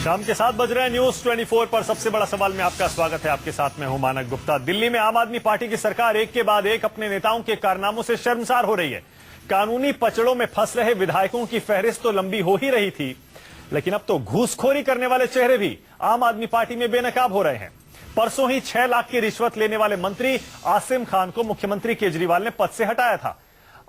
शाम के 7 बज रहे हैं। न्यूज 24 पर सबसे बड़ा सवाल में आपका स्वागत है। आपके साथ में हूं मानक गुप्ता। दिल्ली में आम आदमी पार्टी की सरकार एक के बाद एक अपने नेताओं के कारनामों से शर्मसार हो रही है। कानूनी पचड़ों में फंस रहे विधायकों की फहरिस्त तो लंबी हो ही रही थी, लेकिन अब तो घूसखोरी करने वाले चेहरे भी आम आदमी पार्टी में बेनकाब हो रहे हैं। परसों ही 6 लाख की रिश्वत लेने वाले मंत्री आसिम खान को मुख्यमंत्री केजरीवाल ने पद से हटाया था।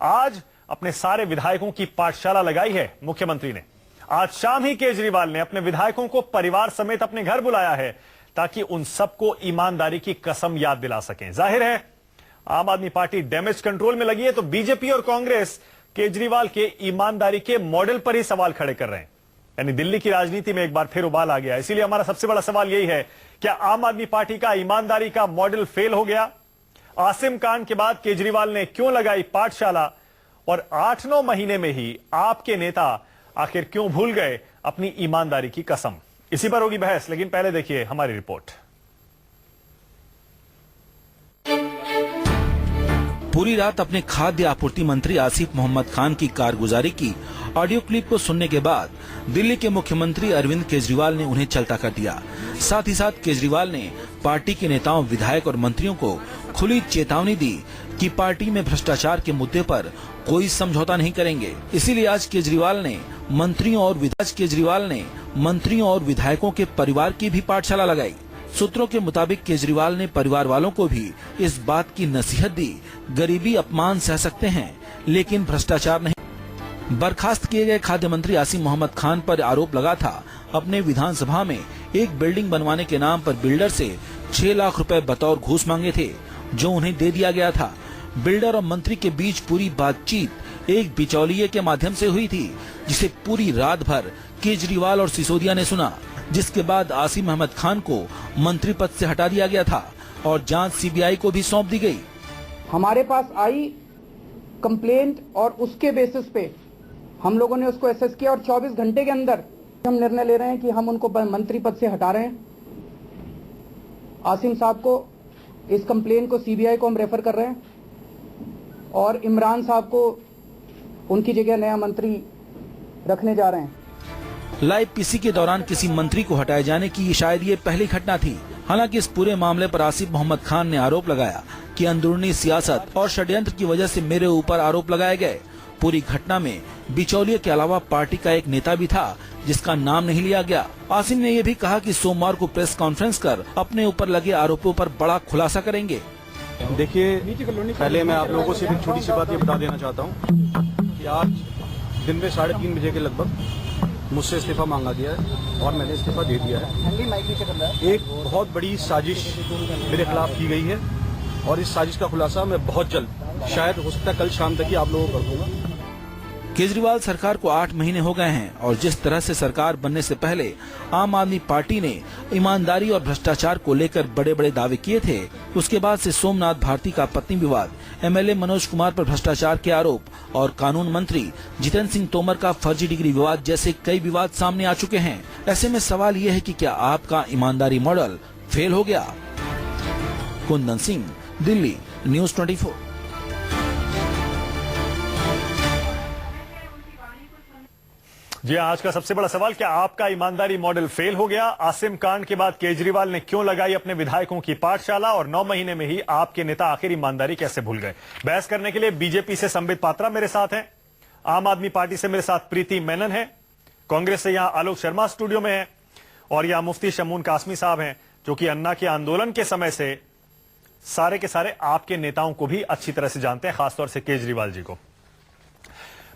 आज अपने सारे विधायकों की पाठशाला लगाई है मुख्यमंत्री ने। आज शाम ही केजरीवाल ने अपने विधायकों को परिवार समेत अपने घर बुलाया है ताकि उन सबको ईमानदारी की कसम याद दिला सकें। जाहिर है आम आदमी पार्टी डैमेज कंट्रोल में लगी है, तो बीजेपी और कांग्रेस केजरीवाल के ईमानदारी के मॉडल पर ही सवाल खड़े कर रहे हैं। यानी दिल्ली की राजनीति में एक बार फिर उबाल आ गया। इसीलिए हमारा सबसे बड़ा सवाल यही है, क्या आम आदमी पार्टी का ईमानदारी का मॉडल फेल हो गया? आसिम कांड के बाद केजरीवाल ने क्यों लगाई पाठशाला? और 8-9 महीने में ही आपके नेता आखिर क्यों भूल गए अपनी ईमानदारी की कसम? इसी पर होगी बहस, लेकिन पहले देखिए हमारी रिपोर्ट। पूरी रात अपने खाद्य आपूर्ति मंत्री आसिफ मोहम्मद खान की कारगुजारी की ऑडियो क्लिप को सुनने के बाद दिल्ली के मुख्यमंत्री अरविंद केजरीवाल ने उन्हें चलता कर दिया। साथ ही साथ केजरीवाल ने पार्टी के नेताओं, विधायक और मंत्रियों को खुली चेतावनी दी कि पार्टी में भ्रष्टाचार के मुद्दे पर कोई समझौता नहीं करेंगे। इसीलिए आज केजरीवाल ने मंत्रियों और विधायकों के परिवार की भी पाठशाला लगाई। सूत्रों के मुताबिक केजरीवाल ने परिवार वालों को भी इस बात की नसीहत दी, गरीबी अपमान सह सकते हैं लेकिन भ्रष्टाचार नहीं। बर्खास्त किए गए खाद्य मंत्री आसिम मोहम्मद खान पर आरोप लगा था अपने विधानसभा में एक बिल्डिंग बनवाने के नाम पर बिल्डर से 6 लाख रुपए बतौर घूस मांगे थे, जो उन्हें दे दिया गया था। बिल्डर और मंत्री के बीच पूरी बातचीत एक बिचौलिए के माध्यम से हुई थी, जिसे पूरी रात भर केजरीवाल और सिसोदिया ने सुना, जिसके बाद आसिम अहमद खान को मंत्री पद से हटा दिया गया था और जांच सीबीआई को भी सौंप दी गई। हमारे पास आई कंप्लेंट और उसके बेसिस पे हम लोगों ने उसको एसेस किया और 24 घंटे के अंदर हम निर्णय ले रहे हैं कि हम उनको मंत्री पद से हटा रहे हैं। आसिम साहब को, इस कंप्लेंट को सीबीआई को हम रेफर कर रहे हैं और इमरान साहब को उनकी जगह नया मंत्री रखने जा रहे हैं। लाइव पीसी के दौरान किसी मंत्री को हटाए जाने की शायद ये पहली घटना थी। हालांकि इस पूरे मामले पर आसिफ मोहम्मद खान ने आरोप लगाया कि अंदरूनी सियासत और षड्यंत्र की वजह से मेरे ऊपर आरोप लगाए गए। पूरी घटना में बिचौलिए के अलावा पार्टी का एक नेता भी था जिसका नाम नहीं लिया गया। आसिम ने यह भी कहा कि सोमवार को प्रेस कॉन्फ्रेंस कर अपने ऊपर लगे आरोपों पर बड़ा खुलासा करेंगे। देखिए, पहले मैं आप लोगों को सिर्फ एक छोटी सी बात ये बता देना चाहता हूँ कि आज दिन में 3:30 बजे के लगभग मुझसे इस्तीफा मांगा गया है और मैंने इस्तीफा दे दिया है। एक बहुत बड़ी साजिश मेरे खिलाफ की गई है और इस साजिश का खुलासा मैं बहुत जल्द, शायद हो सकता है कल शाम तक ही आप लोगों को कर दूंगा। केजरीवाल सरकार को 8 महीने हो गए हैं और जिस तरह से सरकार बनने से पहले आम आदमी पार्टी ने ईमानदारी और भ्रष्टाचार को लेकर बड़े बड़े दावे किए थे, उसके बाद से सोमनाथ भारती का पत्नी विवाद, एमएलए मनोज कुमार पर भ्रष्टाचार के आरोप और कानून मंत्री जितेंद्र सिंह तोमर का फर्जी डिग्री विवाद जैसे कई विवाद सामने आ चुके हैं। ऐसे में सवाल ये है कि क्या आपका ईमानदारी मॉडल फेल हो गया? कुंदन सिंह, दिल्ली, न्यूज 24। जी आज का सबसे बड़ा सवाल, क्या आपका ईमानदारी मॉडल फेल हो गया? आसिम कांड के बाद केजरीवाल ने क्यों लगाई अपने विधायकों की पाठशाला और 9 महीने में ही आपके नेता आखिर ईमानदारी कैसे भूल गए? बहस करने के लिए बीजेपी से संबित पात्रा मेरे साथ हैं, आम आदमी पार्टी से मेरे साथ प्रीति मेनन है, कांग्रेस से यहां आलोक शर्मा स्टूडियो में है और यहां मुफ्ती शमून कासमी साहब हैं, जो कि अन्ना के आंदोलन के समय से सारे के सारे आपके नेताओं को भी अच्छी तरह से जानते हैं, खासतौर से केजरीवाल जी को।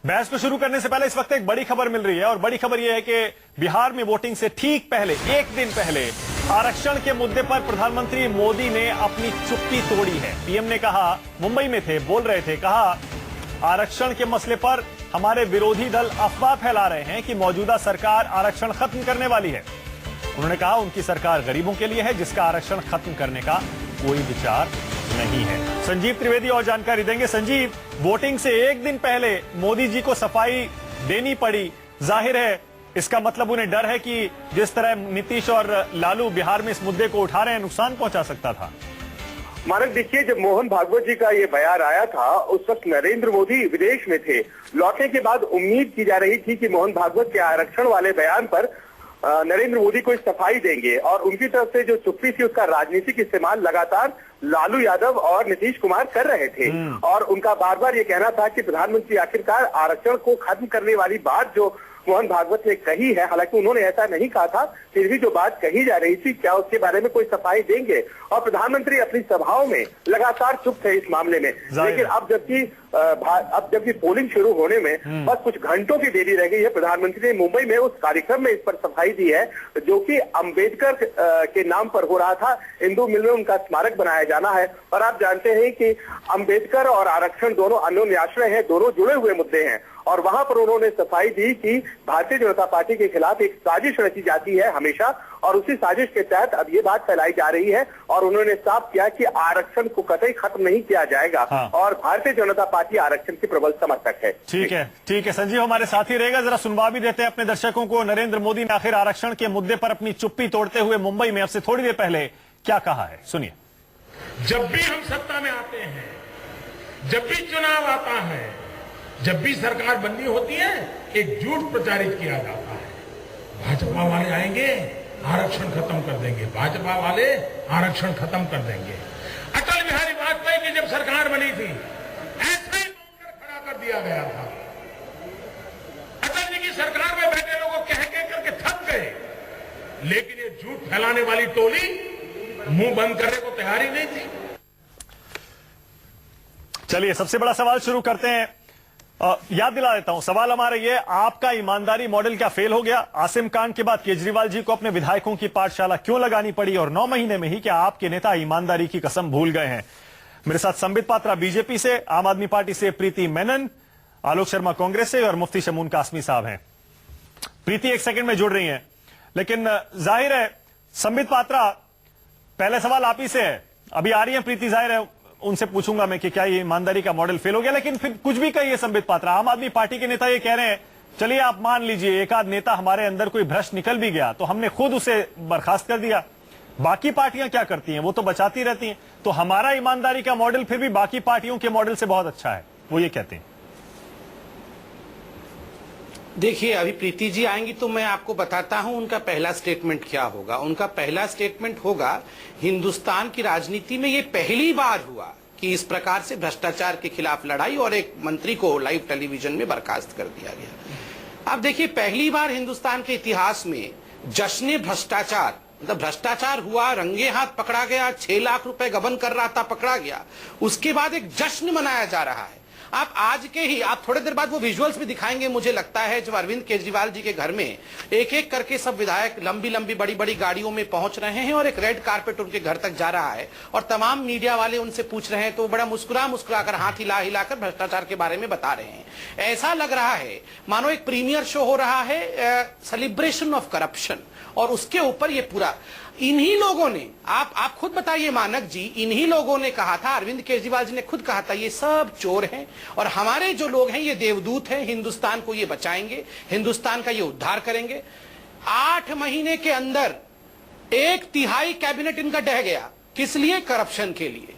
बहस को शुरू करने से पहले इस वक्त एक बड़ी खबर मिल रही है और बड़ी खबर यह है कि बिहार में वोटिंग से ठीक पहले, एक दिन पहले, आरक्षण के मुद्दे पर प्रधानमंत्री मोदी ने अपनी चुप्पी तोड़ी है। पीएम ने कहा, मुंबई में थे, बोल रहे थे, कहा आरक्षण के मसले पर हमारे विरोधी दल अफवाह फैला रहे हैं कि मौजूदा सरकार आरक्षण खत्म करने वाली है। उन्होंने कहा उनकी सरकार गरीबों के लिए है, जिसका आरक्षण खत्म करने का कोई विचार नहीं है। संजीव त्रिवेदी और जानकारी देंगे। संजीव, वोटिंग से एक दिन पहले मोदी जी को सफाई देनी पड़ी, जाहिर है इसका मतलब उन्हें डर है कि जिस तरह नीतीश और लालू बिहार में इस मुद्दे को उठा रहे हैं, नुकसान पहुंचा सकता था। मानक, देखिए, जब मोहन भागवत जी का ये बयान आया था उस वक्त नरेंद्र मोदी विदेश में थे। लौटने के बाद उम्मीद की जा रही थी कि मोहन भागवत के आरक्षण वाले बयान पर नरेंद्र मोदी को सफाई देंगे और उनकी तरफ से जो चुप्पी थी उसका राजनीतिक इस्तेमाल लगातार लालू यादव और नीतीश कुमार कर रहे थे और उनका बार बार ये कहना था कि प्रधानमंत्री आखिरकार आरक्षण को खत्म करने वाली बात जो मोहन भागवत ने कही है, हालांकि उन्होंने ऐसा नहीं कहा था, फिर भी जो बात कही जा रही थी क्या उसके बारे में कोई सफाई देंगे। और प्रधानमंत्री अपनी सभाओं में लगातार चुप थे इस मामले में। लेकिन अब जबकि पोलिंग शुरू होने में बस कुछ घंटों की देरी रह गई है, प्रधानमंत्री ने मुंबई में उस कार्यक्रम में इस पर सफाई दी है जो कि अंबेडकर के नाम पर हो रहा था। इंदू मिल में उनका स्मारक बनाया जाना है और आप जानते हैं कि अंबेडकर और आरक्षण दोनों अन्योन्य आश्रय हैं, दोनों जुड़े हुए मुद्दे हैं और वहां पर उन्होंने सफाई दी कि भारतीय जनता पार्टी के खिलाफ एक साजिश रची जाती है हमेशा और उसी साजिश के तहत अब ये बात फैलाई जा रही है और उन्होंने साफ किया कि आरक्षण को कतई खत्म नहीं किया जाएगा। और भारतीय जनता पार्टी आरक्षण की प्रबल समर्थक है। ठीक है संजीव हमारे साथ ही रहेगा, जरा सुनवा भी देते हैं अपने दर्शकों को। नरेंद्र मोदी ने आखिर आरक्षण के मुद्दे पर अपनी चुप्पी तोड़ते हुए मुंबई में अब से थोड़ी देर पहले क्या कहा है, सुनिए। जब भी हम सत्ता में आते हैं, जब भी चुनाव आता है, जब भी सरकार बननी होती है, एक झूठ प्रचारित किया जाता है। भाजपा वाले आएंगे, आरक्षण खत्म कर देंगे, भाजपा वाले आरक्षण खत्म कर देंगे। अटल बिहारी वाजपेयी की जब सरकार बनी थी ऐसे ही काउंटर खड़ा कर दिया गया था। अटल जी की सरकार में बैठे लोगों कह करके थक गए, लेकिन ये झूठ फैलाने वाली टोली मुंह बंद करने को तैयार ही नहीं थी। चलिए सबसे बड़ा सवाल शुरू करते हैं। याद दिला देता हूं, सवाल हमारा ये, आपका ईमानदारी मॉडल क्या फेल हो गया? आसिम कांड के बाद केजरीवाल जी को अपने विधायकों की पाठशाला क्यों लगानी पड़ी और 9 महीने में ही क्या आपके नेता ईमानदारी की कसम भूल गए हैं? मेरे साथ संबित पात्रा बीजेपी से, आम आदमी पार्टी से प्रीति मेनन, आलोक शर्मा कांग्रेस से और मुफ्ती शमून कासमी साहब हैं। प्रीति 1 सेकंड में जुड़ रही हैं, लेकिन जाहिर है संबित पात्रा पहले सवाल आप ही से है। अभी आ रही है प्रीति, जाहिर है उनसे पूछूंगा मैं कि क्या ये ईमानदारी का मॉडल फेल हो गया, लेकिन फिर कुछ भी कहिए संबित पात्रा, आम आदमी पार्टी के नेता ये कह रहे हैं, चलिए आप मान लीजिए एक आध नेता हमारे अंदर कोई भ्रष्ट निकल भी गया तो हमने खुद उसे बर्खास्त कर दिया, बाकी पार्टियां क्या करती हैं, वो तो बचाती रहती हैं, तो हमारा ईमानदारी का मॉडल फिर भी बाकी पार्टियों के मॉडल से बहुत अच्छा है, वो ये कहते हैं। देखिए अभी प्रीति जी आएंगी तो मैं आपको बताता हूं उनका पहला स्टेटमेंट क्या होगा। उनका पहला स्टेटमेंट होगा, हिंदुस्तान की राजनीति में ये पहली बार हुआ कि इस प्रकार से भ्रष्टाचार के खिलाफ लड़ाई और एक मंत्री को लाइव टेलीविजन में बर्खास्त कर दिया गया। अब देखिए पहली बार हिंदुस्तान के इतिहास में जश्न भ्रष्टाचार, मतलब भ्रष्टाचार हुआ, रंगे हाथ पकड़ा गया, 6 लाख रुपए गबन कर रहा था, पकड़ा गया, उसके बाद एक जश्न मनाया जा रहा है। आप आज के ही, आप थोड़ी देर बाद वो विजुअल्स भी दिखाएंगे, मुझे लगता है जब अरविंद केजरीवाल जी के घर में एक एक करके सब विधायक लंबी लंबी बड़ी बड़ी गाड़ियों में पहुंच रहे हैं और एक रेड कारपेट उनके घर तक जा रहा है और तमाम मीडिया वाले उनसे पूछ रहे हैं तो बड़ा मुस्कुरा कर हाथ हिला हिलाकर भ्रष्टाचार के बारे में बता रहे हैं। ऐसा लग रहा है मानो एक प्रीमियर शो हो रहा है, सेलिब्रेशन ऑफ करप्शन, और उसके ऊपर ये पूरा इन्हीं लोगों ने, आप खुद बताइए मानक जी, इन्हीं लोगों ने कहा था, अरविंद केजरीवाल जी ने खुद कहा था, ये सब चोर हैं और हमारे जो लोग हैं ये देवदूत हैं, हिंदुस्तान को ये बचाएंगे, हिंदुस्तान का ये उद्धार करेंगे। 8 महीने के अंदर 1/3 कैबिनेट इनका ढह गया। किस लिए? करप्शन के लिए।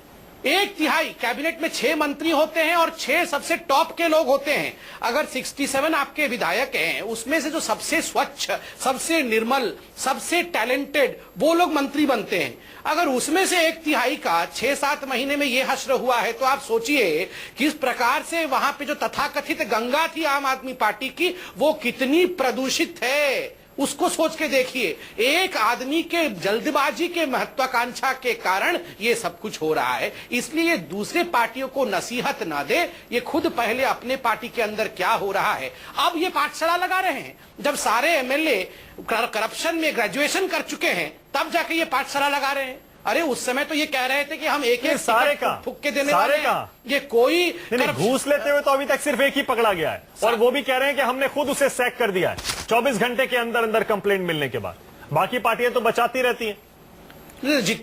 1/3 कैबिनेट में 6 मंत्री होते हैं और 6 सबसे टॉप के लोग होते हैं। अगर 67 आपके विधायक हैं, उसमें से जो सबसे स्वच्छ, सबसे निर्मल, सबसे टैलेंटेड वो लोग मंत्री बनते हैं। अगर उसमें से 1/3 का 6-7 महीने में ये हश्र हुआ है तो आप सोचिए किस प्रकार से वहां पे जो तथाकथित गंगा थी आम आदमी पार्टी की, वो कितनी प्रदूषित है, उसको सोच के देखिए। एक आदमी के जल्दबाजी के महत्वाकांक्षा के कारण ये सब कुछ हो रहा है। इसलिए दूसरे पार्टियों को नसीहत ना दे, ये खुद पहले अपने पार्टी के अंदर क्या हो रहा है। अब ये पाठशाला लगा रहे हैं, जब सारे एमएलए करप्शन में ग्रेजुएशन कर चुके हैं तब जाके ये पाठशाला लगा रहे हैं। अरे उस समय तो ये कह रहे थे कि हम एक सारे का फूक के देने वाले हैं। ये कोई घूस लेते हुए तो अभी तक सिर्फ एक ही पकड़ा गया है और वो भी कह रहे हैं कि हमने खुद उसे सैक कर दिया है 24 घंटे के अंदर अंदर कंप्लेंट मिलने के बाद। बाकी पार्टियां तो बचाती रहती हैं।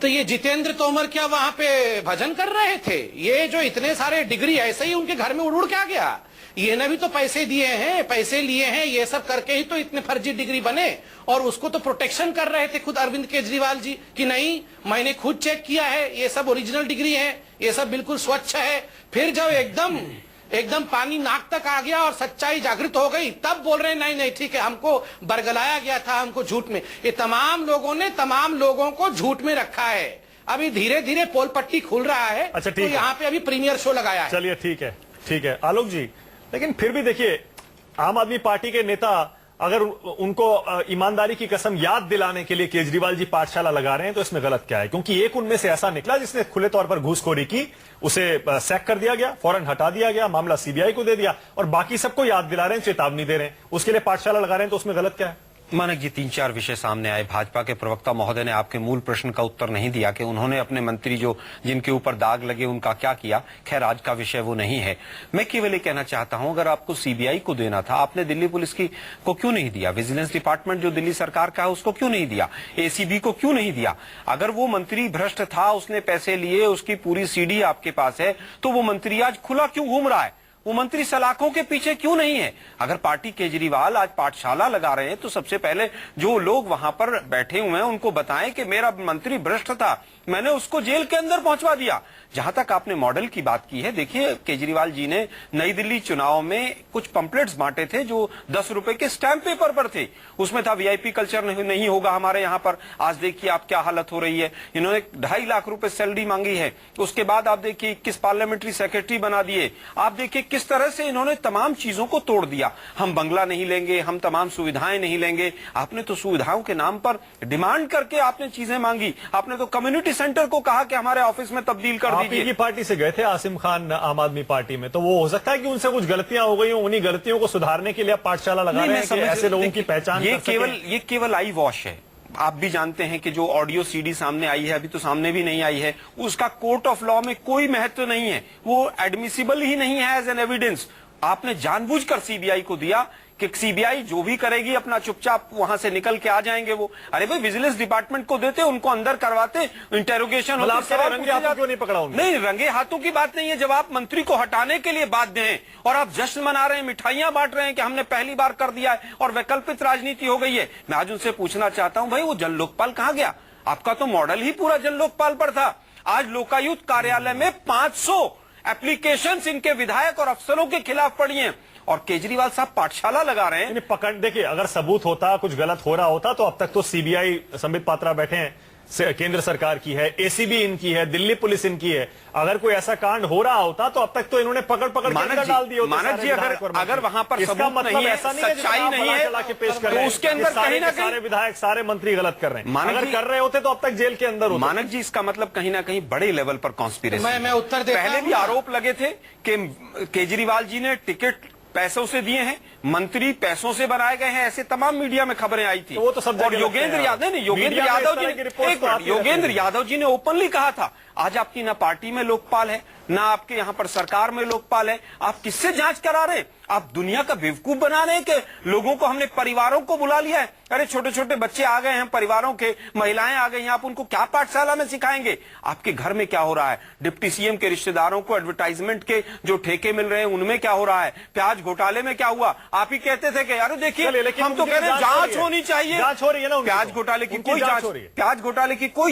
तो ये जितेंद्र तोमर क्या वहां पे भजन कर रहे थे? ये जो इतने सारे डिग्री ऐसे ही उनके घर में उड़ क्या गया? ये ने भी तो पैसे दिए हैं, पैसे लिए हैं, ये सब करके ही तो इतने फर्जी डिग्री बने। और उसको तो प्रोटेक्शन कर रहे थे खुद अरविंद केजरीवाल जी कि नहीं, मैंने खुद चेक किया है, ये सब ओरिजिनल डिग्री है, ये सब बिल्कुल स्वच्छ है। फिर जब एकदम एकदम पानी नाक तक आ गया और सच्चाई जागृत हो गई, तब बोल रहे हैं नहीं नहीं ठीक है, हमको बरगलाया गया था, हमको झूठ में। ये तमाम लोगों ने तमाम लोगों को झूठ में रखा है। अभी धीरे धीरे पोल पट्टी खुल रहा है। अच्छा, तो यहाँ पे अभी प्रीमियर शो लगाया है। चलिए ठीक है आलोक जी, लेकिन फिर भी देखिए, आम आदमी पार्टी के नेता अगर उनको ईमानदारी की कसम याद दिलाने के लिए केजरीवाल जी पाठशाला लगा रहे हैं तो इसमें गलत क्या है? क्योंकि एक उनमें से ऐसा निकला जिसने खुले तौर पर घूसखोरी की, उसे सैक कर दिया गया, फौरन हटा दिया गया, मामला सीबीआई को दे दिया, और बाकी सबको याद दिला रहे हैं, चेतावनी दे रहे हैं, उसके लिए पाठशाला लगा रहे हैं, तो उसमें गलत क्या है? मानक जी, 3-4 विषय सामने आए। भाजपा के प्रवक्ता महोदय ने आपके मूल प्रश्न का उत्तर नहीं दिया कि उन्होंने अपने मंत्री जो जिनके ऊपर दाग लगे उनका क्या किया। खैर, आज का विषय वो नहीं है। मैं केवल ये कहना चाहता हूं, अगर आपको सीबीआई को देना था, आपने दिल्ली पुलिस को क्यों नहीं दिया? विजिलेंस डिपार्टमेंट जो दिल्ली सरकार का है उसको क्यों नहीं दिया? एसीबी को क्यों नहीं दिया? अगर वो मंत्री भ्रष्ट था, उसने पैसे लिए, उसकी पूरी सीडी आपके पास है, तो वो मंत्री आज खुला क्यों घूम रहा है? वो मंत्री सलाखों के पीछे क्यों नहीं है? अगर पार्टी केजरीवाल आज पाठशाला लगा रहे हैं तो सबसे पहले जो लोग वहां पर बैठे हुए हैं उनको बताएं कि मेरा मंत्री भ्रष्ट था, मैंने उसको जेल के अंदर पहुंचवा दिया। जहां तक आपने मॉडल की बात की है, देखिए केजरीवाल जी ने नई दिल्ली चुनाव में कुछ पंपलेट्स बांटे थे जो 10 रुपए के स्टैंप पेपर पर थे। उसमें था वीआईपी कल्चर नहीं होगा हमारे यहाँ पर। आज देखिए आप क्या हालत हो रही है। इन्होंने 2.5 लाख रुपए सैलरी मांगी है। उसके बाद आप देखिए 21 पार्लियामेंट्री सेक्रेटरी बना दिए। आप देखिए किस तरह से इन्होंने तमाम चीजों को तोड़ दिया। हम बंगला नहीं लेंगे, हम तमाम सुविधाएं नहीं लेंगे। आपने तो सुविधाओं के नाम पर डिमांड करके आपने चीजें मांगी। आपने तो कम्युनिटी सेंटर को कहा कि हमारे ऑफिस में तब्दील कर दीजिए। की पार्टी से गए थे आसिम खान आम आदमी पार्टी में, तो वो हो सकता है कि उनसे कुछ गलतियां हो गई हो, उन्हीं गलतियों को सुधारने के लिए आप पाठशाला लगा रहे हैं कि ऐसे लोगों की पहचान ये केवल आई वॉश है। आप भी जानते हैं कि जो ऑडियो सीडी सामने आई है, अभी तो सामने भी नहीं आई है, उसका कोर्ट ऑफ लॉ में कोई महत्व नहीं है, वो एडमिसिबल ही नहीं है एज एन एविडेंस। आपने जानबूझकर सीबीआई को दिया कि सीबीआई जो भी करेगी अपना चुपचाप वहां से निकल के आ जाएंगे वो। अरे भाई, विजिलेंस डिपार्टमेंट को देते, उनको अंदर करवाते, इंटेरोगेशन रंगे हाथों क्यों नहीं पकड़ा? नहीं, रंगे हाथों की बात नहीं है। जब आप मंत्री को हटाने के लिए बाध्य हैं और आप जश्न मना रहे हैं, मिठाइयां बांट रहे हैं कि हमने पहली बार कर दिया है और वैकल्पिक राजनीति हो गई है, मैं आज उनसे पूछना चाहता हूं, भाई वो जन लोकपाल कहां गया? आपका तो मॉडल ही पूरा जन लोकपाल पर था। आज लोकायुक्त कार्यालय में 500 एप्लीकेशंस इनके विधायक और अफसरों के खिलाफ पड़ी हैं और केजरीवाल साहब पाठशाला लगा रहे हैं। पकड़, देखिए अगर सबूत होता, कुछ गलत हो रहा होता तो अब तक तो सीबीआई संबित पात्रा बैठे हैं, केंद्र सरकार की है, एसीबी इनकी है, दिल्ली पुलिस इनकी है। अगर कोई ऐसा कांड हो रहा होता तो अब तक तो इन्होंने पकड़ के अंदर डाल दिए होते। मानक जी, अगर वहां पर सबूत नहीं है, सच्चाई नहीं है, तो उसके अंदर कहीं ना कहीं सारे विधायक, सारे मंत्री गलत कर रहे हैं। अगर कर रहे होते तो अब तक जेल के अंदर होते। मानक जी, इसका मतलब कहीं ना कहीं बड़े लेवल पर कॉन्स्पिरेसी। मैं उत्तर देता हूं। पहले भी आरोप लगे थे कि केजरीवाल जी ने टिकट पैसों से दिए हैं, मंत्री पैसों से बनाए गए हैं, ऐसे तमाम मीडिया में खबरें आई थी। तो वो तो सब और योगेंद्र यादव जी ने ओपनली कहा था, आज आपकी ना पार्टी में लोकपाल है, ना आपके यहाँ पर सरकार में लोकपाल है। आप किससे जांच करा रहे हैं? आप दुनिया का बेवकूफ बना रहे हैं कि लोगों को हमने परिवारों को बुला लिया है। अरे छोटे छोटे बच्चे आ गए हैं, परिवारों के महिलाएं आ गई हैं, आप उनको क्या पाठशाला में सिखाएंगे? आपके घर में क्या हो रहा है? डिप्टी सीएम के रिश्तेदारों को एडवर्टाइजमेंट के जो ठेके मिल रहे हैं उनमें क्या हो रहा है? प्याज घोटाले में क्या हुआ? आप ही कहते थे कि यार देखिए, हम तो कह रहे हैं जांच होनी चाहिए। जांच हो रही है ना? प्याज घोटाले की कोई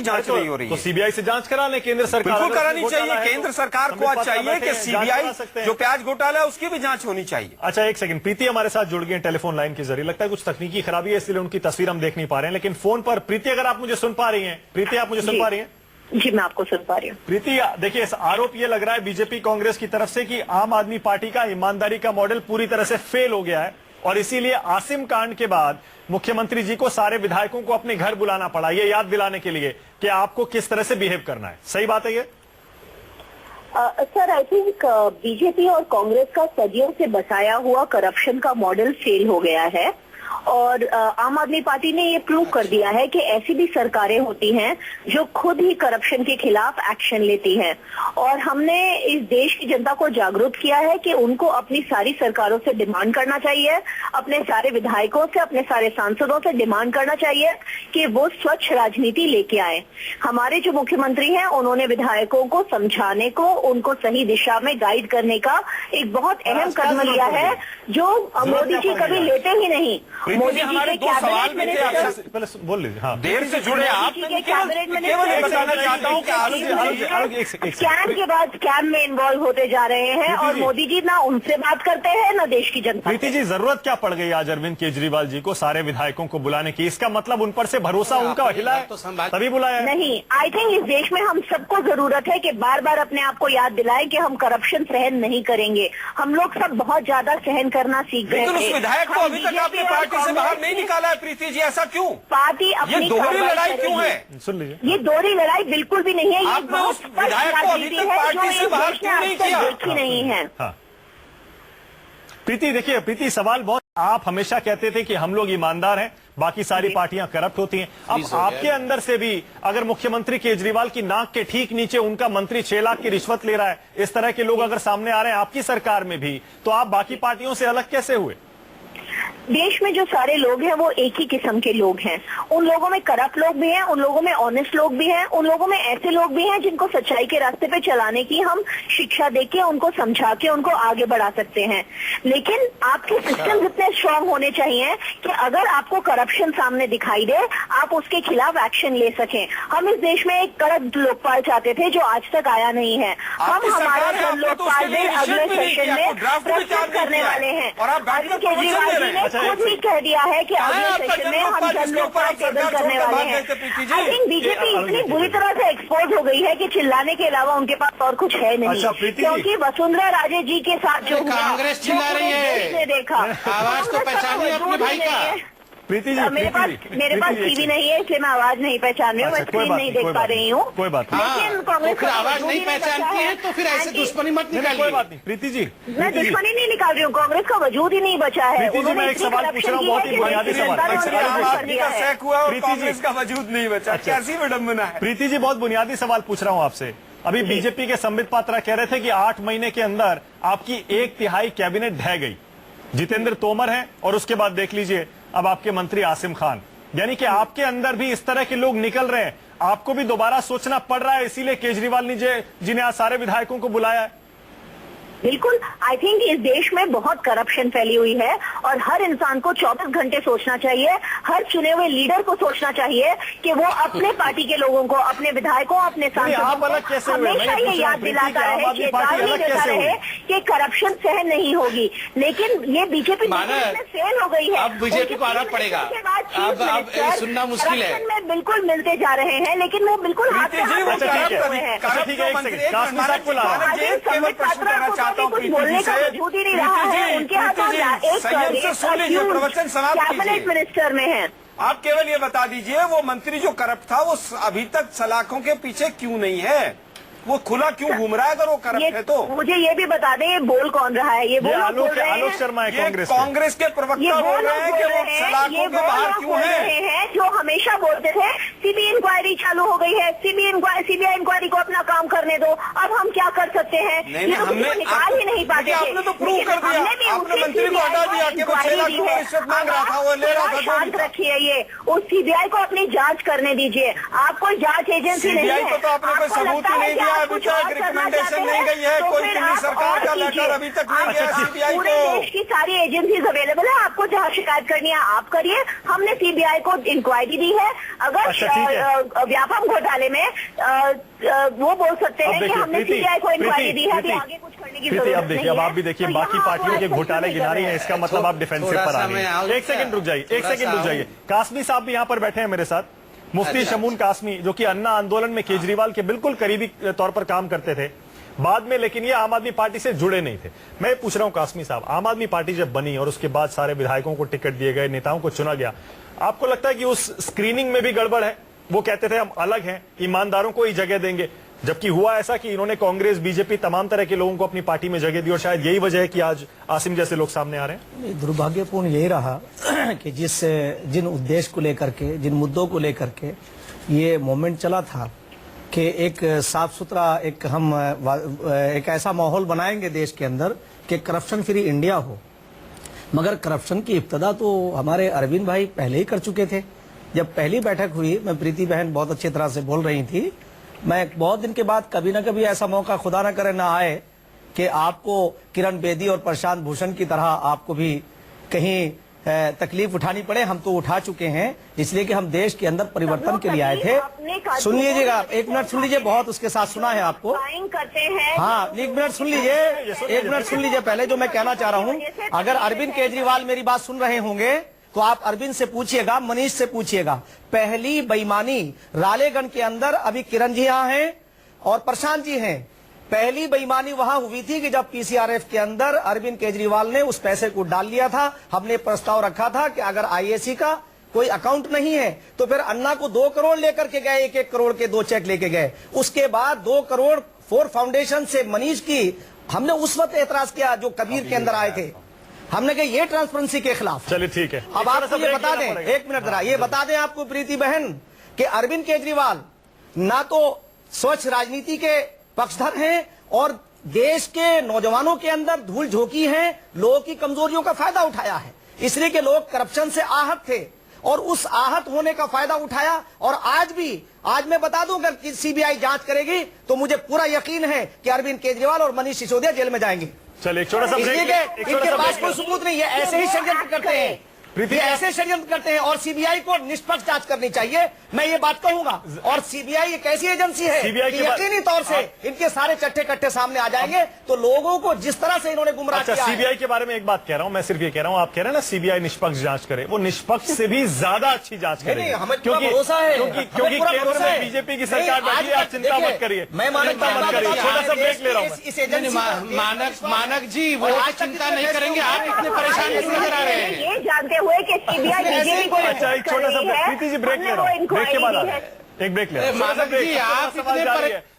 जांच नहीं हो रही है। तो सीबीआई से जांच करा लें केंद्र सरकार। बिल्कुल करानी चाहिए। केंद्र सरकार को आज चाहिए कि सीबीआई जो प्याज घोटाला है उसकी भी जांच होनी चाहिए। अच्छा, एक सेकंड, प्रीति हमारे साथ जुड़ गए टेलीफोन लाइन के जरिए। लगता है कुछ तकनीकी खराबी है इसलिए उनकी तस्वीर हम देख नहीं पा रहे हैं, लेकिन फोन पर प्रीति, अगर आप मुझे सुन पा रही हैं, प्रीति आप मुझे सुन पा रही हैं? जी, मैं आपको सुन पा रही हूँ। प्रीति, देखिए आरोप ये लग रहा है बीजेपी कांग्रेस की तरफ से कि आम आदमी पार्टी का ईमानदारी का मॉडल पूरी तरह से फेल हो गया है और इसीलिए आसिम कांड के बाद मुख्यमंत्री जी को सारे विधायकों को अपने घर बुलाना पड़ा, ये याद दिलाने के लिए कि आपको किस तरह से बिहेव करना है। सही बात है ये? सर, आई थिंक बीजेपी और कांग्रेस का सदियों से बसाया हुआ करप्शन का मॉडल फेल हो गया है और आम आदमी पार्टी ने ये प्रूव कर दिया है कि ऐसी भी सरकारें होती हैं जो खुद ही करप्शन के खिलाफ एक्शन लेती हैं। और हमने इस देश की जनता को जागरूक किया है कि उनको अपनी सारी सरकारों से डिमांड करना चाहिए, अपने सारे विधायकों से, अपने सारे सांसदों से डिमांड करना चाहिए कि वो स्वच्छ राजनीति लेके आए। हमारे जो मुख्यमंत्री हैं उन्होंने विधायकों को समझाने को, उनको सही दिशा में गाइड करने का एक बहुत अहम कदम लिया है जो मोदी जी कभी लेते ही नहीं। मोदी जी हमारे के दो सवाल कैबिनेट में थे मिनिस्टर आपसे। पहले बोल लीजिए। हाँ, देर से जुड़े आप, मोदी जी के कैबिनेट केवल ये बताना चाहता हूँ कि स्कैम के बाद स्कैम में इन्वॉल्व होते जा रहे हैं और जी। मोदी जी ना उनसे बात करते हैं ना देश की जनता प्रीति जी, जरूरत क्या पड़ गई आज अरविंद केजरीवाल जी को सारे विधायकों को बुलाने की? इसका मतलब उन पर से भरोसा उनका हिला है, तभी बुलाया है। नहीं, आई थिंक इस देश में हम सबको जरूरत है कि बार बार अपने आप को याद दिलाएं कि हम करप्शन सहन नहीं करेंगे। हम लोग सब बहुत ज्यादा सहन करना सीख गए लेकिन थे। उस विधायक को हम अभी तक बीजेपी आपने और पार्टी से बाहर कांग्रेस नहीं ने निकाला है प्रीति जी, ऐसा क्यों? पार्टी ये अपनी दोहरी कार्रवाई लड़ाई क्यों करेगी। है? सुन लीजिए। ये दोहरी लड़ाई बिल्कुल भी नहीं है। ये आपने बहुत उस विधायक को अभी राजनीति तक है पार्टी जो से इस बाहर देश क्यों ने नहीं आज तक किया? देखी नहीं है। हाँ, प्रीति देखिए, प्रीति सवाल बहुत, आप हमेशा कहते थे कि हम लोग ईमानदार हैं, बाकी सारी पार्टियां करप्ट होती हैं। अब आपके अंदर से भी अगर मुख्यमंत्री केजरीवाल की नाक के ठीक नीचे उनका मंत्री 6 लाख की रिश्वत ले रहा है, इस तरह के लोग अगर सामने आ रहे हैं आपकी सरकार में भी, तो आप बाकी पार्टियों से अलग कैसे हुए? देश में जो सारे लोग हैं वो एक ही किस्म के लोग हैं। उन लोगों में करप्ट लोग भी हैं, उन लोगों में ऑनेस्ट लोग भी हैं, उन लोगों में ऐसे लोग भी हैं जिनको सच्चाई के रास्ते पे चलाने की हम शिक्षा देके उनको समझा के उनको आगे बढ़ा सकते हैं। लेकिन आपके सिस्टम इतने स्ट्रांग होने चाहिए कि अगर आपको करप्शन सामने दिखाई दे आप उसके खिलाफ एक्शन ले सकें। हम इस देश में एक कड़क लोकपाल चाहते थे जो आज तक आया नहीं है। हम हमारा जन लोकपाल बिल अगले सेशन में प्रस्तुत करने वाले हैं। अरविंद केजरीवाल जी ने खुद ही कह दिया है कि अगले सेशन में हम जन लोकपाल टेबल करने वाले हैं। आई थिंक बीजेपी इतनी बुरी तरह से एक्सपोज हो गई है कि चिल्लाने के अलावा उनके पास और कुछ है नहीं। अच्छा, प्रीति जी। क्योंकि वसुंधरा राजे जी के साथ जो हुआ, कांग्रेस चिल्ला जो रही है। देश ने देखा, आवाज तो पहचानिए अपने भाई का। प्रीति जी, मेरे पास टीवी नहीं है इसलिए मैं आवाज नहीं पहचान रही हूँ, मैं स्क्रीन नहीं देख पा रही हूँ। कोई बात नहीं, लेकिन तो कांग्रेस फिर का आवाज वजूद नहीं ही बचा पहचानती है तो फिर ऐसे एंटी- दुश्मनी मत कोई निकालिए। बात नहीं। प्रीति जी, मैं दुश्मनी नहीं निकाल रही हूँ, कांग्रेस का वजूद ही नहीं बचा है। प्रीति जी, उन्होंने मैं एक इतनी सवाल पूछ रहा हूँ, corruption बहुत की ही है कि बुनियादी जनता सवाल। ने उन्हें आम माफ कर आदमी दिया है। हुआ और प्रीति जी। कांग्रेस का वजूद नहीं बचा, कैसी विडंबना है? प्रीति जी, बहुत बुनियादी सवाल पूछ रहा हूं आपसे। अभी बीजेपी के संबित पात्रा कह रहे थे कि 8 महीने के अंदर आपकी 1/3 कैबिनेट ढह गई। जितेंद्र तोमर हैं और उसके बाद देख लीजिए अब आपके मंत्री आसिम खान, यानी कि आपके अंदर भी इस तरह के लोग निकल रहे हैं। आपको भी दोबारा सोचना पड़ रहा है, इसीलिए केजरीवाल ने जिन्हें आज सारे विधायकों को बुलाया है। बिल्कुल, आई थिंक इस देश में बहुत करप्शन फैली हुई है और हर इंसान को 24 घंटे सोचना चाहिए, हर चुने हुए लीडर को सोचना चाहिए कि वो अपने पार्टी के लोगों को, अपने विधायकों, अपने सांसदों आप अलग को कैसे हुए? हमेशा मैं ये पूछ रहा याद हूं, प्रीति, दिलाता कि आम रहे, आदमी पार्टी चेतावनी अलग देता कैसे हुई? रहे कि करप्शन सहन नहीं होगी। लेकिन ये बीजेपी मानव, फेल हो गई है। अब बीजेपी को आना पड़ेगा। अब सुनना मुश्किल है। करप्शन में बिल्कुल मिलते जा रहे हैं, लेकिन वो बिल्कुल हाथ से हाथ अच्छा, ठीक है। हुए हैं। अच्छा, ठीक है, एक सेकंड, कासमी साहब को ला रहा हूं। आगे संबित पात्रा को तो कुछ बोलने का वजूद ही नहीं रहा है। उनके हाथों कैबिनेट मिनिस्टर में है। आप केवल ये बता दीजिए वो मंत्री जो करप्ट था वो अभी तक सलाखों के पीछे क्यों नहीं है? वो खुला क्यों घूम रहा है अगर वो करप्ट है तो? मुझे ये भी बता दें ये बोल कौन रहा है? ये वो लोग बोल रहे आलोक हैं, शर्मा है ये कांग्रेस के ये प्रवक्ता वो बोल लोग रहे हैं बोल कि रहे वो हैं, ये सलाखों के वो बाहर लोग क्यों बोल है? रहे हैं जो हमेशा बोलते थे सीबीआई इंक्वायरी चालू हो गई है, सीबीआई इंक्वायरी को अपना काम करने दो। अब हम क्या कर सकते हैं? नहीं, ये तो हमने- किसी को निकाल ही नहीं पाते थे। आपने तो प्रूव कर दिया। हमने भी आपने उसी मंत्री को हटा दिया कि वो 6 लाख इंक्वायरी रुपए दी है। रिश्वत मांग रहा था, वो ले रहा था, शांत जो भी था। रखिए, ये उस सीबीआई को अपनी जांच करने दीजिए। आप कोई जांच एजेंसी नहीं सीबीआई है। को तो आपने कोई आपको सबूत लगता ही है नहीं कि दिया, आप अभी कुछ तक और करना रिकमेंडेशन चाहते नहीं हैं, गई है, तो कोई फिर दिल्ली आप सरकार और का कीजिए। लेटर अभी तक नहीं गया अच्छा, सीबीआई पूरे को। देश की सारी एजेंसीज अवेलेबल है, आपको जहाँ शिकायत करनी है आप करिए। हमने सीबीआई को इंक्वायरी दी है। अगर अच्छा, ठीक है। व्यापम घोटाले में वो बोल सकते अब हैं कि देखिए, हमने प्रीति, सीबीआई को इंक्वायरी दी है, अभी प्रीति, आगे कुछ करने की प्रीति, जरूरत अब देखिए, नहीं अब है। आप भी देखिए तो बाकी यहाँ पार्टियों के आप घोटाले कुछ गिना रही नहीं हैं, कर इसका मतलब आप डिफेंसिव थोड़ा पर सा आ रही मैं हैं। आऊं एक सेकंड रुक जाइए, एक थोड़ा सेकंड सा रुक जाइए। कासमी साहब भी यहाँ पर बैठे हैं मेरे साथ। मुफ्ती अच्छा। शमून कासमी, जो कि अन्ना आंदोलन में केजरीवाल के बिल्कुल करीबी तौर पर काम करते थे बाद में, लेकिन ये आम आदमी पार्टी से जुड़े नहीं थे। मैं ये पूछ रहा हूं कासमी साहब, आम आदमी पार्टी जब बनी और उसके बाद सारे विधायकों को टिकट दिए गए, नेताओं को चुना गया, आपको लगता है कि उस स्क्रीनिंग में भी गड़बड़ है? वो कहते थे हम अलग हैं, ईमानदारों को ही जगह देंगे, जबकि हुआ ऐसा कि इन्होंने कांग्रेस, बीजेपी, तमाम तरह के लोगों को अपनी पार्टी में जगह दी और शायद यही वजह है कि आज आसिम जैसे लोग सामने आ रहे हैं। दुर्भाग्यपूर्ण यही रहा कि जिन उद्देश्य को लेकर के, जिन मुद्दों को लेकर के ये मोमेंट चला था कि एक साफ सुथरा एक ऐसा माहौल बनाएंगे देश के अंदर कि करप्शन फ्री इंडिया हो, मगर करप्शन की इब्तदा तो हमारे अरविंद भाई पहले ही कर चुके थे। जब पहली बैठक हुई, मैं प्रीति बहन बहुत अच्छी तरह से बोल रही थी, मैं बहुत दिन के बाद कभी ना कभी ऐसा मौका खुदा ना करे ना आए कि आपको किरण बेदी और प्रशांत भूषण की तरह आपको भी कहीं तकलीफ उठानी पड़े, हम तो उठा चुके हैं, इसलिए कि हम देश के अंदर परिवर्तन के लिए आए थे। सुन लीजिएगा, एक मिनट सुन लीजिए, बहुत उसके साथ सुना है आपको। करते हैं। हाँ, एक मिनट सुन लीजिए, एक मिनट सुन लीजिए। पहले जो मैं कहना चाह रहा हूँ, अगर अरविंद केजरीवाल मेरी बात सुन रहे होंगे तो आप अरविंद से पूछिएगा, मनीष से पूछिएगा। पहली बेईमानी रालेगंज के अंदर, अभी किरण जी यहाँ हैं और प्रशांत जी हैं, पहली बेईमानी वहां हुई थी कि जब पीसीआरएफ के अंदर अरविंद केजरीवाल ने उस पैसे को डाल लिया था। हमने प्रस्ताव रखा था कि अगर आईएसी का कोई अकाउंट नहीं है तो फिर अन्ना को 2 करोड़ लेकर के गए, 1-1 करोड़ के 2 चेक लेके गए। उसके बाद 2 करोड़ 4 फाउंडेशन से मनीष की हमने उस वक्त एतराज किया जो कबीर के अंदर आए थे। हमने कहा ये ट्रांसपेरेंसी के खिलाफ। चलिए ठीक है, अब आप ये बता दें, एक मिनट जरा ये बता दें आपको प्रीति बहन कि अरविंद केजरीवाल ना तो स्वच्छ राजनीति के पक्षधर हैं और देश के नौजवानों के अंदर धूल झोंकी है, लोगों की कमजोरियों का फायदा उठाया है, इसलिए कि लोग करप्शन से आहत थे और उस आहत होने का फायदा उठाया। और आज मैं बता दूं कि सीबीआई जांच करेगी तो मुझे पूरा यकीन है कि अरविंद केजरीवाल और मनीष सिसोदिया जेल में जाएंगे। चलिए एक छोटा सा ब्रेक, इनके पास कोई सबूत नहीं है, ऐसे ही षड्यंत्र करते हैं, ये ऐसे षड्यंत्र करते हैं और सीबीआई को निष्पक्ष जांच करनी चाहिए, मैं ये बात कहूंगा। और सीबीआई एक ऐसी एजेंसी है कि यकीनी तौर से इनके सारे चट्टे कट्टे सामने आ जाएंगे, तो लोगों को जिस तरह से इन्होंने गुमराह किया है। सीबीआई के बारे में एक बात कह रहा हूं, मैं सिर्फ ये कह रहा हूं, आप कह रहे हैं ना सीबीआई निष्पक्ष जांच करे, वो निष्पक्ष से भी ज्यादा अच्छी जांच करेगी, हमें भरोसा है, क्योंकि केंद्र में बीजेपी की सरकार बैठी है। आप चिंता मत करिए, मैं चिंता मत करिए, छोटा सा ब्रेक ले रहा हूं। मानक जी वो चिंता नहीं करेंगे, आप इतने परेशान क्यों नजर आ रहे हैं? ये जानते हुए कि सीबीआई बीजेपी को अच्छा एक छोटा सा ब्रेक, प्रीति जी ब्रेक ले रहा हूं, ब्रेक के बाद एक ब्रेक ले रहा हूं।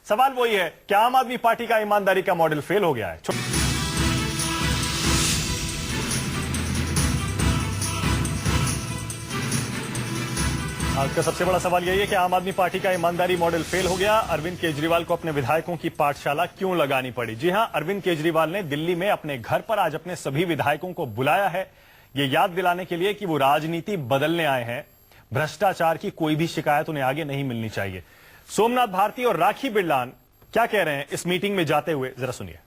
सवाल वही है कि आम आदमी पार्टी का ईमानदारी का मॉडल फेल हो गया है। आज का सबसे बड़ा सवाल यही है कि आम आदमी पार्टी का ईमानदारी मॉडल फेल हो गया। अरविंद केजरीवाल को अपने विधायकों की पाठशाला क्यों लगानी पड़ी? जी हां, अरविंद केजरीवाल ने दिल्ली में अपने घर पर आज अपने सभी विधायकों को बुलाया है, ये याद दिलाने के लिए कि वो राजनीति बदलने आए हैं। भ्रष्टाचार की कोई भी शिकायत उन्हें आगे नहीं मिलनी चाहिए। सोमनाथ भारती और राखी बिरलान क्या कह रहे हैं इस मीटिंग में जाते हुए, जरा सुनिए।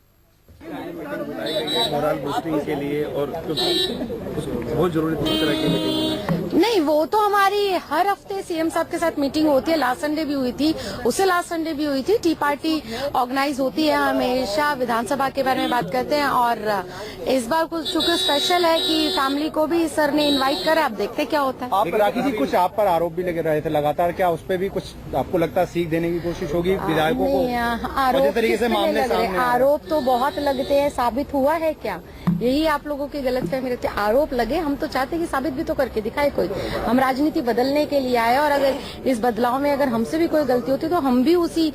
मोरल बूस्टिंग के लिए और बहुत जरूरी तरह की मीटिंग नहीं, वो तो हमारी हर हफ्ते सीएम साहब के साथ मीटिंग होती है। लास्ट संडे भी हुई थी, उससे लास्ट संडे भी हुई थी। टी पार्टी ऑर्गेनाइज होती है, हमेशा विधानसभा के बारे में बात करते हैं और इस बार कुछ चूंकि स्पेशल है कि फैमिली को भी सर ने इनवाइट करा, अब देखते क्या होता है। आप राखी जी, कुछ आप पर आरोप भी लगे रहे थे लगातार, क्या उस पर भी कुछ आपको लगता है सीख देने की कोशिश होगी विधायकों को? आरोप तरीके से मामले सामने आरोप तो बहुत लगते हैं, साबित हुआ है क्या? यही आप लोगों की गलतफहमी रहती है। आरोप लगे, हम तो चाहते हैं कि साबित भी तो करके दिखाए कोई। हम राजनीति बदलने के लिए आए और अगर इस बदलाव में अगर हमसे भी कोई गलती होती तो हम भी उसी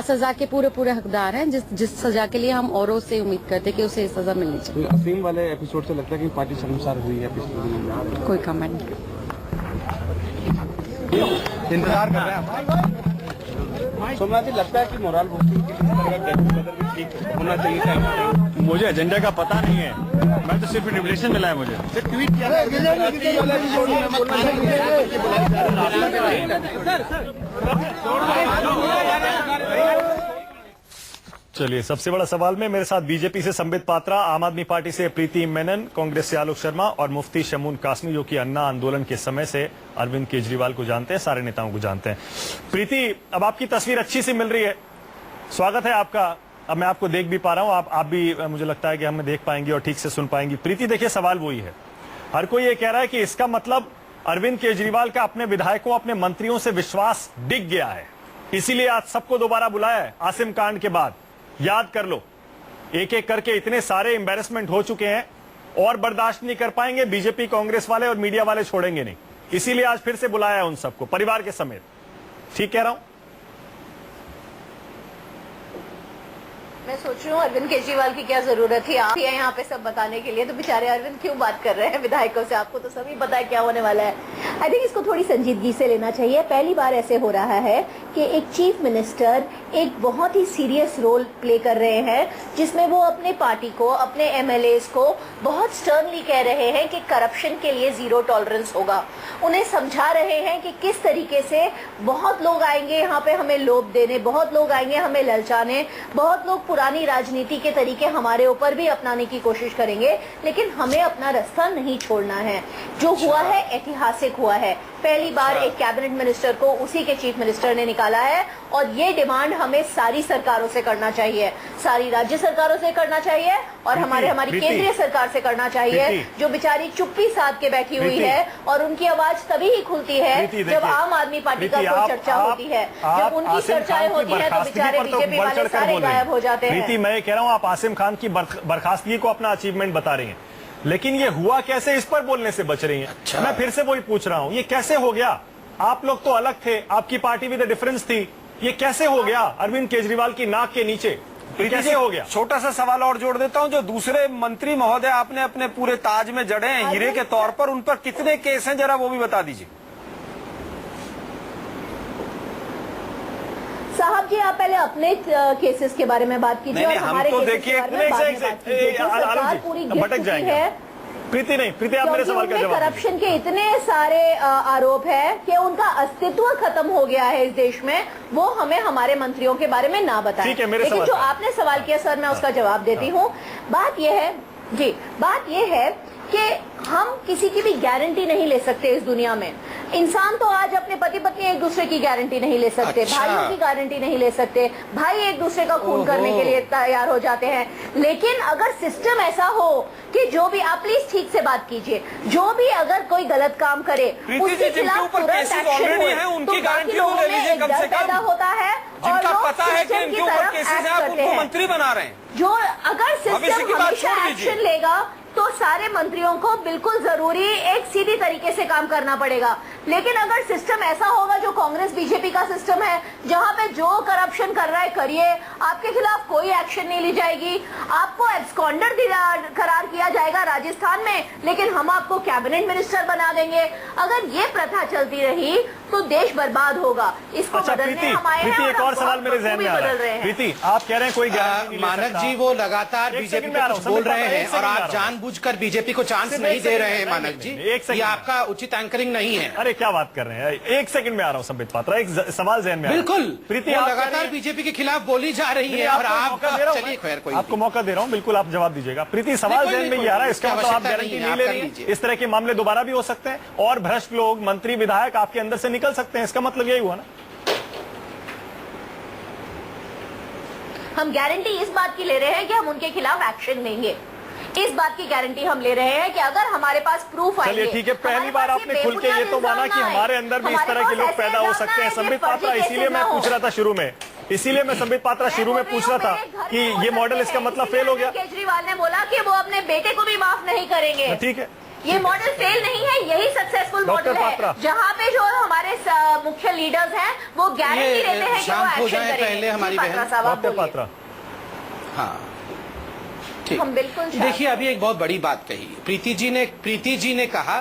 सजा के पूरे हकदार हैं जिस सजा के लिए हम औरों से उम्मीद करते हैं कि उसे सजा मिलनी चाहिए। असीम वाले एपिसोड से लगता है कि पार्टी शर्मसार हुई है पिछले दिनों में। कोई कमेंट नहीं, इंतजार कर रहे हैं। सोमनाथ जी, लगता है कि मोरल बूस्टिंग के लिए ठीक होना चाहिए था? मुझे एजेंडा का पता नहीं है, मैं तो सिर्फ इन्विटेशन मिला है मुझे। ट्वीट किया चलिए, सबसे बड़ा सवाल में मेरे साथ बीजेपी से संबित पात्रा, आम आदमी पार्टी से प्रीति मेनन, कांग्रेस से आलोक शर्मा और मुफ्ती शमून कासमी, जो कि अन्ना आंदोलन के समय से अरविंद केजरीवाल को जानते हैं, सारे नेताओं को जानते हैं। प्रीति, अब आपकी तस्वीर अच्छी सी मिल रही है, स्वागत है आपका। अब मैं आपको देख भी पा रहा हूं, आप भी मुझे लगता है कि हमें देख पाएंगी और ठीक से सुन पाएंगी। प्रीति, देखिए सवाल वही है, हर कोई ये कह रहा है कि इसका मतलब अरविंद केजरीवाल का अपने विधायकों, अपने मंत्रियों से विश्वास डिग गया है, इसीलिए आज सबको दोबारा बुलाया है। आसिम कांड के बाद याद कर लो, एक एक करके इतने सारे एम्बैरेसमेंट हो चुके हैं और बर्दाश्त नहीं कर पाएंगे बीजेपी, कांग्रेस वाले और मीडिया वाले छोड़ेंगे नहीं, इसीलिए आज फिर से बुलाया है उन सबको, परिवार के समेत। ठीक कह रहा हूं? मैं सोच रही हूँ अरविंद केजरीवाल की क्या जरूरत थी, आप यहाँ पे सब बताने के लिए, तो बेचारे अरविंद क्यों बात कर रहे हैं विधायकों से? आपको तो सभी पता है क्या होने वाला है। आई थिंक इसको थोड़ी संजीदगी से लेना चाहिए। पहली बार ऐसे हो रहा है कि एक चीफ मिनिस्टर एक बहुत ही सीरियस रोल प्ले कर रहे हैं, जिसमें वो अपने पार्टी को, अपने एमएलएस को बहुत स्टर्नली कह रहे हैं कि करप्शन के लिए जीरो टॉलरेंस होगा। उन्हें समझा रहे हैं कि किस तरीके से बहुत लोग आएंगे यहाँ पे हमें लोभ देने, बहुत लोग आएंगे हमें ललचाने, बहुत लोग पुरानी राजनीति के तरीके हमारे ऊपर भी अपनाने की कोशिश करेंगे, लेकिन हमें अपना रास्ता नहीं छोड़ना है। जो हुआ है ऐतिहासिक हुआ है। पहली बार एक कैबिनेट मिनिस्टर को उसी के चीफ मिनिस्टर ने निकाला है, और ये डिमांड हमें सारी सरकारों से करना चाहिए, सारी राज्य सरकारों से करना चाहिए और हमारी केंद्रीय सरकार से करना चाहिए, जो बेचारी चुप्पी साध के बैठी हुई है। और उनकी आवाज तभी ही खुलती है जब आम आदमी पार्टी का कोई चर्चा होती है। जब उनकी चर्चाएं होती है तो बेचारे बीजेपी वाले सारे गायब हो जाते हैं। प्रीति, मैं कह रहा हूँ आप आसिम खान की बर्खास्तगी को अपना अचीवमेंट बता रही हैं, लेकिन ये हुआ कैसे इस पर बोलने से बच रही हैं। अच्छा। मैं फिर से वही पूछ रहा हूँ, ये कैसे हो गया? आप लोग तो अलग थे, आपकी पार्टी विद डिफरेंस थी, ये कैसे हो गया अरविंद केजरीवाल की नाक के नीचे? कैसे हो गया? छोटा सा सवाल और जोड़ देता हूं, जो दूसरे मंत्री महोदय आपने अपने पूरे ताज में जड़े हैं हीरे के तौर पर, उन पर कितने केस हैं, जरा वो भी बता दीजिए। साहब जी, आप पहले अपने केसेस के बारे में बात कीजिए और हमारे तो केसेस के बारे में बाद में बात कीजिए। जो सरकार पूरी गिर चुकी है, प्रीति नहीं, प्रीति आप मेरे सवाल का जवाब। करप्शन के इतने सारे आरोप है कि उनका अस्तित्व खत्म हो गया है इस देश में, वो हमें हमारे मंत्रियों के बारे में ना बताएं। लेकिन जो आपने सवाल किया सर, मैं उसका जवाब देती हूँ। बात यह है कि हम किसी की भी गारंटी नहीं ले सकते इस दुनिया में। इंसान तो आज अपने पति पत्नी एक दूसरे की गारंटी नहीं ले सकते, भाइयों की गारंटी नहीं ले सकते, भाई एक दूसरे का खून करने के लिए तैयार हो जाते हैं। लेकिन अगर सिस्टम ऐसा हो कि जो भी, आप प्लीज ठीक से बात कीजिए, जो भी अगर कोई गलत काम करे उसके खिलाफ तुरंत एक्शन हुए, तो बाकी लोगों में एक डर पैदा होता है और लोग सिस्टम की तरफ एक्ट करते हैं। मंत्री बना रहे हैं, जो अगर सिस्टम हमेशा एक्शन लेगा तो सारे मंत्रियों को बिल्कुल जरूरी एक सीधी तरीके से काम करना पड़ेगा। लेकिन अगर सिस्टम ऐसा होगा जो कांग्रेस बीजेपी का सिस्टम है, जहां पे जो करप्शन कर रहा है करिए, आपके खिलाफ कोई एक्शन नहीं ली जाएगी, आपको एब्सकॉन्डर करार किया जाएगा राजस्थान में, लेकिन हम आपको कैबिनेट मिनिस्टर बना देंगे। अगर ये प्रथा चलती रही तो देश बर्बाद होगा। इसको बदलने हम आए हैं। एक और सवाल मेरे जहन में आ रहा है। प्रीति, आप कह रहे हैं कोई गारंटी नहीं ले सकता। मानक जी, वो लगातार बीजेपी पे कुछ बोल रहे हैं और आप जानबूझकर बीजेपी को चांस नहीं दे रहे हैं। मानक जी, ये आपका उचित एंकरिंग नहीं है। अरे क्या बात कर रहे हैं, एक सेकंड में आ रहा हूं संबित पात्रा, एक सवाल जहन में। बिल्कुल, प्रीति, वो लगातार बीजेपी के खिलाफ बोली जा रही है और आप चलिए, खैर कोई आपको मौका दे रहा हूं, बिल्कुल आप जवाब दीजिएगा। प्रीति, सवाल जहन में ये आ रहा है, इसका मतलब आप गारंटी नहीं ले रही है, इस तरह के मामले दोबारा भी हो सकते हैं और भ्रष्ट लोग, मंत्री, विधायक आपके अंदर से निकल सकते हैं, इसका मतलब यही हुआ ना? हम गारंटी इस बात की ले रहे हैं कि हम उनके खिलाफ एक्शन लेंगे। इस बात की गारंटी हम ले रहे हैं कि अगर हमारे पास प्रूफ आएंगे। चलिए ठीक है, पहली बार आपने खुल के ये तो माना कि हमारे अंदर भी इस तरह के लोग पैदा हो सकते हैं। संबित पात्रा, इसीलिए मैं पूछ रहा था शुरू में, संबित पात्रा शुरू में पूछ रहा था कि ये मॉडल, इसका मतलब फेल हो गया। केजरीवाल ने बोला कि वो अपने बेटे को भी माफ नहीं करेंगे। ठीक है, ये मॉडल फेल नहीं है, यही सक्सेसफुल मॉडल है, जहाँ पे जो हमारे मुख्य लीडर्स हैं वो गारंटी देते हैं कि वो एक्शन करेंगे। पहले हमारी डॉक्टर पात्रा, हाँ हम बिल्कुल देखिए, अभी एक बहुत बड़ी बात कही प्रीति जी ने कहा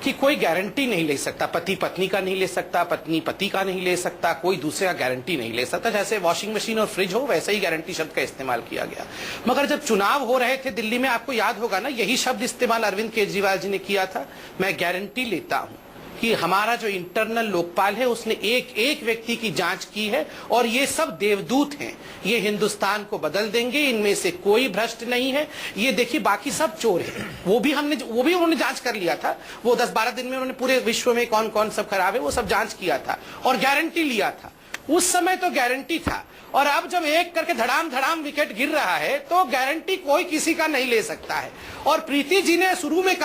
कि कोई गारंटी नहीं ले सकता, पति पत्नी का नहीं ले सकता, पत्नी पति का नहीं ले सकता, कोई दूसरा गारंटी नहीं ले सकता। जैसे वॉशिंग मशीन और फ्रिज हो, वैसे ही गारंटी शब्द का इस्तेमाल किया गया। मगर जब चुनाव हो रहे थे दिल्ली में, आपको याद होगा ना, यही शब्द इस्तेमाल अरविंद केजरीवाल जी ने किया था। मैं गारंटी लेता हूं कि हमारा जो इंटरनल लोकपाल है उसने एक एक व्यक्ति की जांच की है और ये सब देवदूत हैं, ये हिंदुस्तान को बदल देंगे, इनमें से कोई भ्रष्ट नहीं है। ये देखिए, बाकी सब चोर है। वो भी उन्होंने जांच कर लिया था। वो 10-12 दिन में उन्होंने पूरे विश्व में कौन कौन सब खराब है वो सब जांच किया था और गारंटी लिया था। उस समय तो गारंटी था, और अब जब एक करके धड़ाम धड़ाम विकेट गिर रहा है तो गारंटी कोई किसी का नहीं ले सकता है। और प्रीति जी ने शुरू में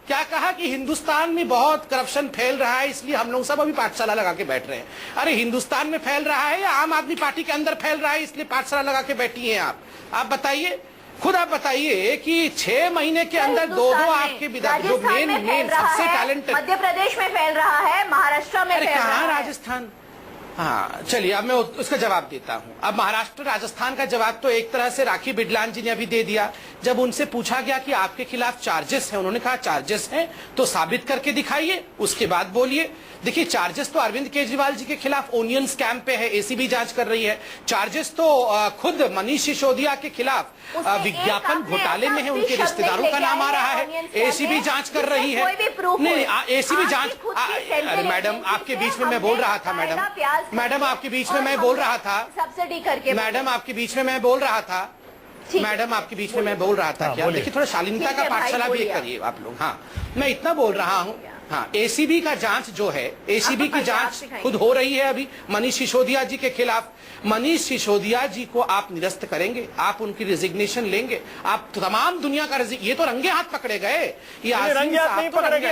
क्या कहा कि हिंदुस्तान में बहुत करप्शन फैल रहा है, इसलिए हम लोग सब अभी पाठशाला लगा के बैठ रहे हैं। अरे हिंदुस्तान में फैल रहा है या आम आदमी पार्टी के अंदर फैल रहा है, इसलिए पाठशाला लगा के बैठी हैं आप बताइए, खुद आप बताइए कि 6 महीने के अंदर 2-2 आपके विधायक, जो मेन सबसे टैलेंटेड, मध्य प्रदेश में फैल रहा है, महाराष्ट्र में फैल रहा है। राजस्थान हाँ चलिए, अब मैं उसका जवाब देता हूँ। अब महाराष्ट्र राजस्थान का जवाब तो एक तरह से राखी बिडलान जी ने अभी दे दिया। जब उनसे पूछा गया कि आपके खिलाफ चार्जेस हैं, उन्होंने कहा चार्जेस हैं तो साबित करके दिखाइए, उसके बाद बोलिए। देखिए, चार्जेस तो अरविंद केजरीवाल जी के खिलाफ ओनियन स्कैम पे है, एसीबी जांच कर रही है। चार्जेस तो खुद मनीष सिसोदिया के खिलाफ विज्ञापन घोटाले में है, उनके रिश्तेदारों का नाम आ रहा है, एसीबी जांच कर रही है। नहीं, एसीबी जांच। अरे मैडम, आपके बीच में मैं बोल रहा था मैडम आपके बीच में मैं बोल रहा था सब्सिडी करके मैडम आपके बीच में मैं बोल रहा था मैडम आपके बीच में मैं बोल रहा था क्या? देखिए, थोड़ा शालीनता का पाठशाला भी करिए आप लोग। हाँ, मैं इतना बोल रहा हूँ। हाँ, एसीबी का जांच जो है, एसीबी की जांच खुद हो रही है अभी मनीष सिसोदिया जी के खिलाफ। मनीष सिसोदिया जी को आप निरस्त करेंगे, आप उनकी रिजिग्नेशन लेंगे, आप तमाम दुनिया का ये तो रंगे हाथ पकड़े गए। ये रंगे हाथ नहीं पकड़े गए,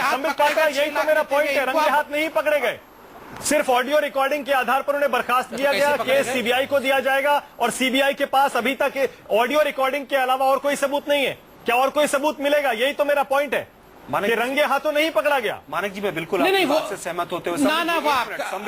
यही तो मेरा पॉइंट है, रंगे हाथ नहीं पकड़े गए। सिर्फ ऑडियो रिकॉर्डिंग के आधार पर उन्हें बर्खास्त किया गया, केस सीबीआई को दिया जाएगा और सीबीआई के पास अभी तक ऑडियो रिकॉर्डिंग के अलावा और कोई सबूत नहीं है। क्या और कोई सबूत मिलेगा? यही तो मेरा पॉइंट है कि रंगे हाथों नहीं पकड़ा गया। मानक जी, मैं बिल्कुल नहीं, वो से सहमत होते हुए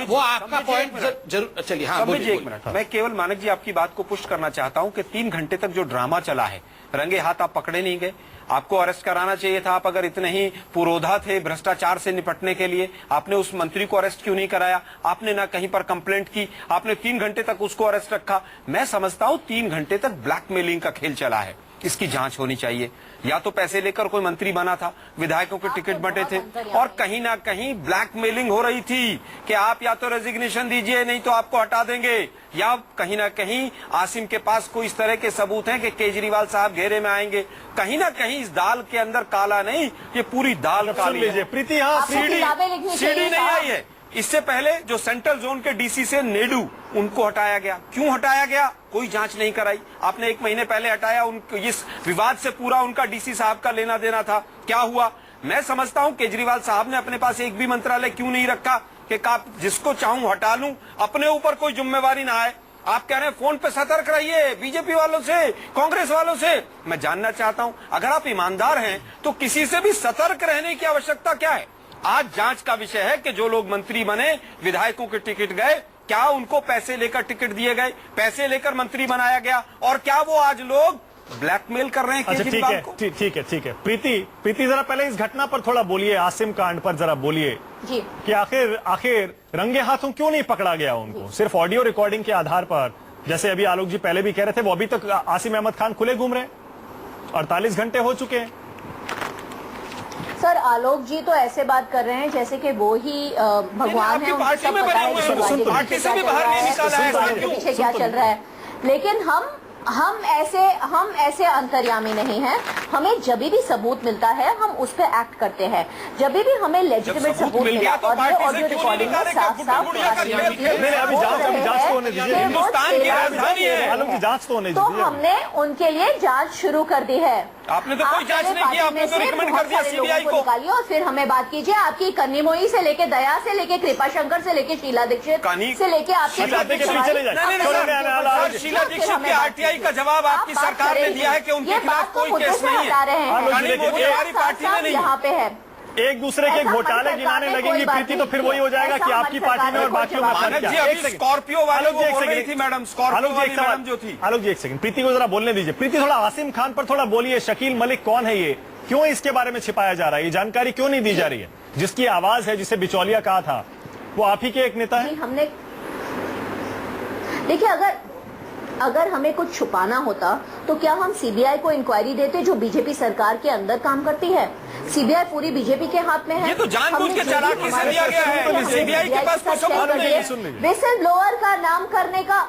वो आपका पॉइंट जरूर। चलिए, हाँ, एक मिनट। मैं केवल मानक जी आपकी बात को पुष्ट करना चाहता हूं कि 3 घंटे तक जो ड्रामा चला है, रंगे हाथ आप पकड़े नहीं गए। आपको अरेस्ट कराना चाहिए था। आप अगर इतने ही पुरोधा थे भ्रष्टाचार से निपटने के लिए, आपने उस मंत्री को अरेस्ट क्यों नहीं कराया? आपने ना कहीं पर कंप्लेंट की, आपने 3 घंटे तक उसको अरेस्ट रखा। मैं समझता हूं 3 घंटे तक ब्लैकमेलिंग का खेल चला है, इसकी जांच होनी चाहिए। या तो पैसे लेकर कोई मंत्री बना था, विधायकों के टिकट बंटे थे, और कहीं ना कहीं ब्लैकमेलिंग हो रही थी कि आप या तो रेजिग्नेशन दीजिए नहीं तो आपको हटा देंगे, या कहीं ना कहीं आसिम के पास कोई इस तरह के सबूत हैं कि केजरीवाल साहब घेरे में आएंगे। कहीं ना कहीं इस दाल के अंदर काला नहीं, ये पूरी दाल काली है। प्रीति, हाँ, सीडी नहीं आई है। इससे पहले जो सेंट्रल जोन के डीसी से नेडू, उनको हटाया गया। क्यों हटाया गया? कोई जांच नहीं कराई। आपने 1 महीने पहले हटाया, इस विवाद से पूरा उनका डीसी साहब का लेना देना था। क्या हुआ? मैं समझता हूं केजरीवाल साहब ने अपने पास एक भी मंत्रालय क्यों नहीं रखा कि जिसको चाहूं हटा लूं, अपने ऊपर कोई जिम्मेवारी ना आए। आप कह रहे हैं फोन पे सतर्क रहिए बीजेपी वालों से, कांग्रेस वालों से। मैं जानना चाहता हूं, अगर आप ईमानदार हैं तो किसी से भी सतर्क रहने की आवश्यकता क्या है? आज जांच का विषय है कि जो लोग मंत्री बने, विधायकों के टिकट गए, क्या उनको पैसे लेकर टिकट दिए गए, पैसे लेकर मंत्री बनाया गया, और क्या वो आज लोग ब्लैकमेल कर रहे हैं केजरीवाल को? ठीक है। प्रीति जरा पहले इस घटना पर थोड़ा बोलिए, आसिम कांड पर जरा बोलिए कि आखिर रंगे हाथों क्यों नहीं पकड़ा गया उनको? सिर्फ ऑडियो रिकॉर्डिंग के आधार पर, जैसे अभी आलोक जी पहले भी कह रहे थे, वो अभी तक आसिम अहमद खान खुले घूम रहे हैं, 48 घंटे हो चुके हैं। सर, आलोक जी तो ऐसे बात कर रहे हैं जैसे कि वो ही भगवान है, उनको सब पता है कि पीछे क्या चल रहा है। लेकिन हम ऐसे अंतर्यामी नहीं हैं। हमें जब भी सबूत मिलता है हम उस पर एक्ट करते हैं। जब भी हमें लेजिटिमेट सबूत मिला, और ये ऑडियो रिकॉर्डिंग में साफ तो हमने उनके लिए जांच शुरू कर दी है। आपने तो कोई जांच नहीं की, आपने तो रिकमेंड कर दिया सीबीआई को। निकालिए और फिर हमें बात कीजिए। आपकी कन्नी मोई से लेके दया से लेके कृपा शंकर से लेके शीला दीक्षित से लेके आपकी शीला दीक्षित के आरटीआई का जवाब आपकी सरकार ने दिया है कि उनके खिलाफ कोई केस नहीं है। हमारी पार्टी में नहीं, यहाँ पे है। एक दूसरे के घोटाले गिनाने लगेंगी प्रीति, तो फिर वही हो जाएगा कि आपकी पार्टी में और बाकियों में फर्क क्या है? स्कॉर्पियो वाले वो बोल रही थी मैडम, स्कॉर्पियो वाली मैडम जो थी। आलोक जी, एक सेकंड, प्रीति को जरा बोलने दीजिए। प्रीति, थोड़ा आसिम खान पर थोड़ा बोलिए। शकील मलिक कौन है ये? क्यों इसके बारे में छिपाया जा रहा है? ये जानकारी क्यों नहीं दी जा रही है? जिसकी आवाज है, जिसे बिचौलिया कहा था, वो आप ही के एक नेता है। हमने देखिए, अगर हमें कुछ छुपाना होता तो क्या हम सीबीआई को इंक्वायरी देते, जो बीजेपी सरकार के अंदर काम करती है? सीबीआई पूरी बीजेपी के हाथ में है। ये तो जानबूझ के चालाकी से दिया गया है। सीबीआई के पास कोई सबूत नहीं है। विसल ब्लोअर का नाम करने का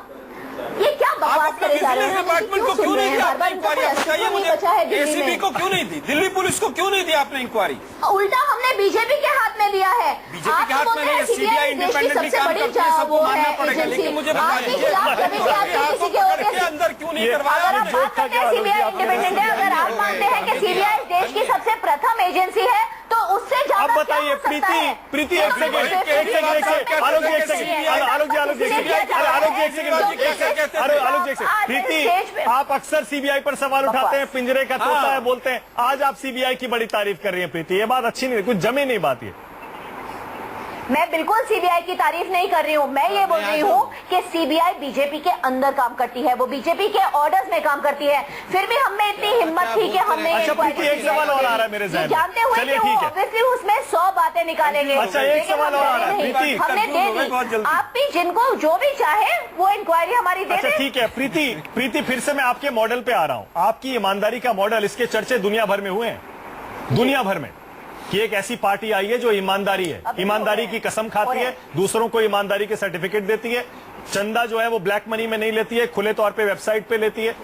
ये क्या बकवास करे जा रहे हैं? डिपार्टमेंट को क्यों नहीं दिया आपने इंक्वायरी? बताइए मुझे, एसीबी को क्यों नहीं दी, दिल्ली पुलिस को क्यों नहीं दिया आपने इंक्वायरी? उल्टा हमने बीजेपी के हाथ में दिया है। बीजेपी के हाथ में नहीं, सीबीआई इंडिपेंडेंटली काम करती है, सबको मानना पड़ेगा। लेकिन मुझे बताइए, के अंदर क्यों नहीं करवाया? सीबीआई इंडिपेंडेंट है, अगर आप मानते हैं कि सीबीआई देश की सबसे प्रथम एजेंसी है, तो उससे अब बताइए प्रीति, एक सेकंड, प्रीति, आप अक्सर सीबीआई पर सवाल उठाते हैं, पिंजरे का तोता है बोलते हैं। आज आप सीबीआई की बड़ी तारीफ कर रही हैं प्रीति, ये बात अच्छी नहीं, कुछ जमे नहीं बात ये। मैं बिल्कुल सीबीआई की तारीफ नहीं कर रही हूँ, मैं ये बोल रही हूँ कि सीबीआई बीजेपी के अंदर काम करती है, वो बीजेपी के ऑर्डर्स में काम करती है। फिर भी हम में इतनी हिम्मत थी कि हमने अच्छा प्रीति, एक सवाल और आ रहा है मेरे ज़हन में, जानते हुए कि वो ऑब्वियसली उसमें 100 बातें निकालेंगे। अच्छा, एक सवाल और आ रहा है प्रीति, हमने दे दी, आप भी जिनको जो भी चाहे वो इंक्वायरी हमारी दे अच्छा दें। ठीक है प्रीति, फिर से मैं आपके मॉडल पे आ रहा हूं। आपकी ईमानदारी का मॉडल, इसके चर्चे दुनिया भर में हुए हैं, दुनिया भर में, कि एक ऐसी पार्टी आई है जो ईमानदारी है, ईमानदारी की कसम खाती है, दूसरों को ईमानदारी के सर्टिफिकेट देती है, चंदा जो है वो ब्लैक मनी में नहीं लेती है, खुले तौर पे वेबसाइट पे लेती है,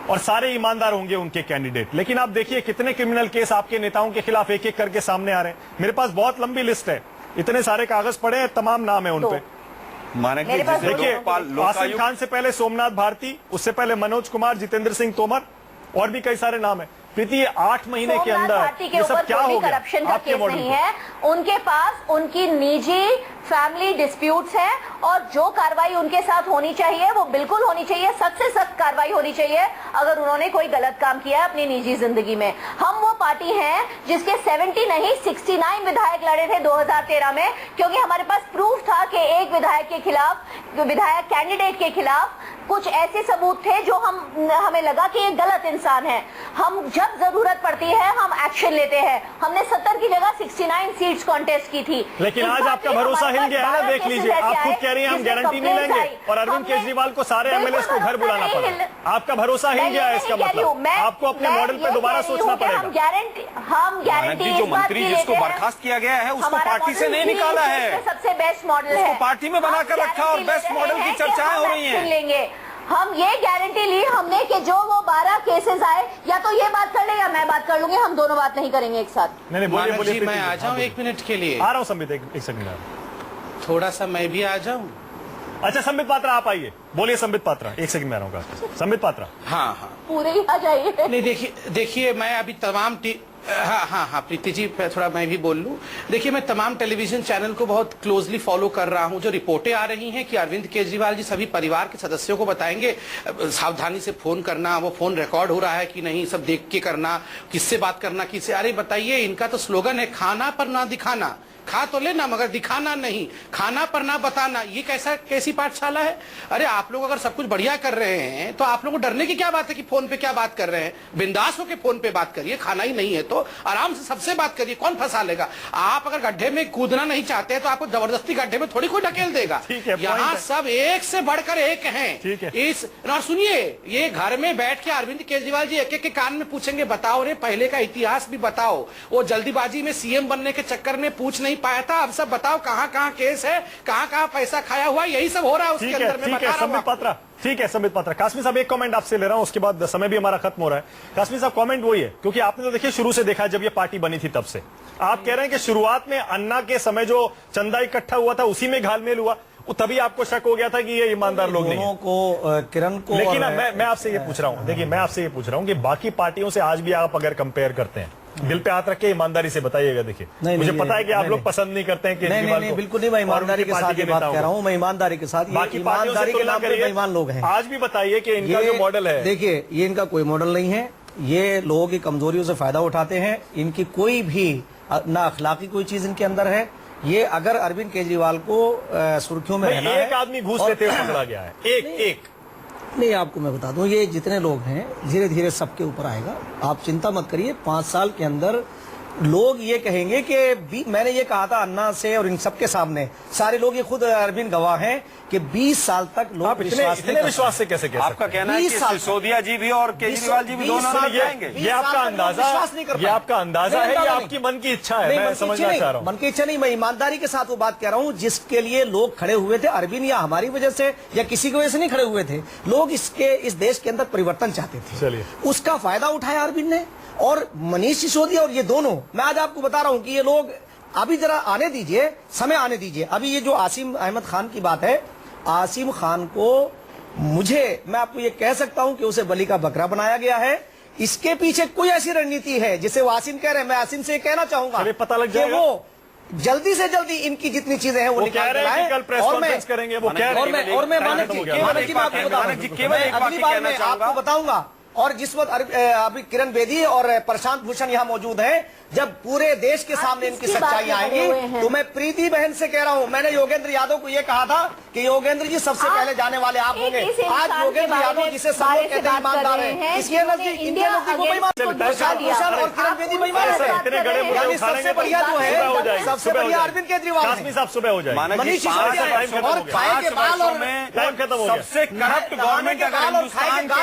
और सारे ईमानदार होंगे उनके कैंडिडेट। लेकिन आप देखिए कितने क्रिमिनल केस आपके नेताओं के खिलाफ एक एक करके सामने आ रहे हैं। मेरे पास बहुत लंबी लिस्ट है, इतने सारे कागज पड़े हैं, तमाम नाम है उनपे। देखिए, आसिम खान से पहले सोमनाथ भारती, उससे पहले मनोज कुमार, जितेंद्र सिंह तोमर, और भी कई सारे नाम है। प्रीति, ये 8 महीने के अंदर ये सब क्या हो गया? करप्शन का आपके केस मॉडल नहीं है, उनके पास उनकी निजी फैमिली डिस्प्यूट्स है, और जो कार्रवाई उनके साथ होनी चाहिए वो बिल्कुल होनी चाहिए, सख्त से सख्त कार्रवाई होनी चाहिए अगर उन्होंने कोई गलत काम किया है अपनी निजी जिंदगी में। हम वो पार्टी हैं जिसके 70 नहीं 69 विधायक लड़े थे 2013 में, क्योंकि हमारे पास प्रूफ था कि एक विधायक के खिलाफ, विधायक कैंडिडेट के खिलाफ कुछ ऐसे सबूत थे जो हमें लगा कि ये गलत इंसान है। हम जब जरूरत पड़ती है हम एक्शन लेते हैं। हमने 70 की जगह 69 सीट्स कॉन्टेस्ट की थी। लेकिन आज आपका भरोसा हिल गया है ना, देख लीजिए, आप खुद कह रही हैं हम गारंटी नहीं लेंगे, और अरविंद केजरीवाल को सारे एमएलए को घर बुलाना पड़ा। आपका भरोसा हिल गया है, इसका मतलब आपको अपने मॉडल पे दोबारा सोचना पड़ेगा। हम गारंटी जो मंत्री जिसको बर्खास्त किया गया है उसको पार्टी से नहीं निकाला है, सबसे बेस्ट मॉडल है, पार्टी में बनाकर रखा और बेस्ट मॉडल की चर्चाएं हो रही हैं। हम ये गारंटी ली हमने कि जो वो 12 केसेस आए, या तो ये बात कर ले या मैं बात कर लूंगी, हम दोनों बात नहीं करेंगे एक साथ। नहीं, बोलिए, मैं आ जाऊं 1 मिनट के लिए? आ रहा हूं संबित, एक सेकंड, थोड़ा सा मैं भी आ जाऊं। अच्छा संबित पात्रा आप आइए, बोलिए संबित पात्रा, 1 सेकंड में आ रहा हूँ। संबित पात्रा, हाँ पूरे ही आ जाइए। नहीं, देखिए मैं अभी तमाम हाँ प्रीति जी, थोड़ा मैं भी बोल लूं। देखिए, मैं तमाम टेलीविजन चैनल को बहुत क्लोजली फॉलो कर रहा हूं। जो रिपोर्टें आ रही हैं कि अरविंद केजरीवाल जी सभी परिवार के सदस्यों को बताएंगे सावधानी से फोन करना, वो फोन रिकॉर्ड हो रहा है कि नहीं, सब देख के करना, किससे बात करना, किससे। अरे बताइए, इनका तो स्लोगन है खाना पर ना दिखाना, खा तो लेना मगर दिखाना नहीं, खाना पर ना बताना। ये कैसी पाठशाला है? अरे आप लोग अगर सब कुछ बढ़िया कर रहे हैं तो आप लोगों को डरने की क्या बात है कि फोन पे क्या बात कर रहे हैं? बिंदास होकर फोन पे बात करिए। खाना ही नहीं है तो आराम से सबसे बात करिए, कौन फंसा लेगा? आप अगर गड्ढे में कूदना नहीं चाहते हैं तो आपको जबरदस्ती गड्ढे में थोड़ी कोई ढकेल देगा। यहाँ सब एक से बढ़कर एक हैं। इस और सुनिए, ये घर में बैठ के अरविंद केजरीवाल जी एक एक के कान में पूछेंगे, बताओ रे पहले का इतिहास भी बताओ, वो जल्दीबाजी में सीएम बनने के चक्कर में पूछ नहीं पाया था, अब सब बताओ कहाँ केस है, कहाँ पैसा खाया हुआ, यही सब हो रहा है उसके अंदर में बता रहा हूं। ठीक है संबित पात्रा। कासमी साहब, एक कमेंट आपसे ले रहा हूं, उसके बाद समय भी हमारा खत्म हो रहा है। कासमी साहब, कमेंट वही है, क्योंकि आपने तो देखिए शुरू से देखा जब ये पार्टी बनी थी तब से आप कह रहे हैं कि शुरुआत में अन्ना के समय जो चंदा इकट्ठा हुआ था उसी में घालमेल हुआ, तभी आपको शक हो गया था कि ये ईमानदार लोग नहीं को किरण को। लेकिन मैं आपसे ये पूछ रहा हूं, देखिए मैं आपसे ये पूछ रहा हूं कि बाकी पार्टियों से आज भी आप अगर कंपेयर करते हैं, दिल पे हाथ रख के ईमानदारी से बताइए। देखिए मुझे पता है कि आप लोग पसंद नहीं करते हैं केजरीवाल को। बिल्कुल नहीं, मैं ईमानदारी के साथ बात कर रहा हूँ, मैं ईमानदारी के साथ। बाकी ईमानदारी के नाम पे बेईमान लोग हैं। आज भी बताइए कि इनका जो मॉडल है, देखिए ये इनका कोई मॉडल नहीं है, ये लोगों की कमजोरियों से फायदा उठाते हैं। इनकी कोई भी ना अखलाकी कोई चीज इनके अंदर है। ये अगर अरविंद केजरीवाल को सुर्खियों में रहना है, एक आदमी घूस लेते हुए पकड़ा गया है, एक नहीं, आपको मैं बता दूं, ये जितने लोग हैं धीरे धीरे सबके ऊपर आएगा, आप चिंता मत करिए। 5 साल के अंदर लोग ये कहेंगे कि मैंने ये कहा था अन्ना से और इन सबके सामने, सारे लोग, ये खुद अरविंद गवाह हैं कि 20 साल तक लोग इतने विश्वास से कैसे कह सकते हैं? आपका कहना है कि सिसोदिया जी भी और केजरीवाल जी भी दोनों जाएंगे? ये आपका अंदाजा, ये आपका अंदाजा है, ये आपकी मन की इच्छा है? मैं समझना चाह रहा हूँ। मन की इच्छा नहीं, मैं ईमानदारी के साथ वो बात कह रहा हूँ जिसके लिए लोग खड़े हुए थे। अरविंद या हमारी वजह से या किसी की वजह से नहीं खड़े हुए थे, लोग इस देश के अंदर परिवर्तन चाहते थे। चलिए, उसका फायदा उठाया अरविंद ने और मनीष सिसोदिया, और ये दोनों, मैं आज आपको बता रहा हूं कि ये लोग अभी जरा आने दीजिए, समय आने दीजिए। अभी ये जो आसिम अहमद खान की बात है, आसिम खान को मैं आपको ये कह सकता हूं कि उसे बलि का बकरा बनाया गया है। इसके पीछे कोई ऐसी रणनीति है जिसे वो आसिम कह रहे हैं। मैं आसिम से कहना चाहूंगा पता लग जाएगा, वो जल्दी से जल्दी इनकी जितनी चीजें हैं वो निकाल कर लाएं। कल प्रेस कॉन्फ्रेंस करेंगे, वो कह रहे हैं। और मैं मानक जी, केवल एक बात आपको बताऊंगा, और जिस वक्त अभी किरण बेदी और प्रशांत भूषण यहाँ मौजूद हैं, जब पूरे देश के सामने इनकी सच्चाई आएंगी, तो मैं प्रीति बहन से कह रहा हूँ, मैंने योगेंद्र यादव को ये कहा था कि योगेंद्र जी सबसे पहले जाने वाले आप होंगे। आज योगेंद्र यादव जिसे सब लोग कहते हैं ईमानदार है, इसके नजदीक इंडिया नजदीक वो प्रशांत भूषण और किरण बेदी बेईमान है। यानी सबसे बढ़िया जो है, सबसे बढ़िया अरविंद केजरीवाल साहब सुबह हो जाए, मनीष सिसोदिया और खाए के बाल और टाइम खत्म हो गया। सबसे करप्ट गवर्नमेंट अगर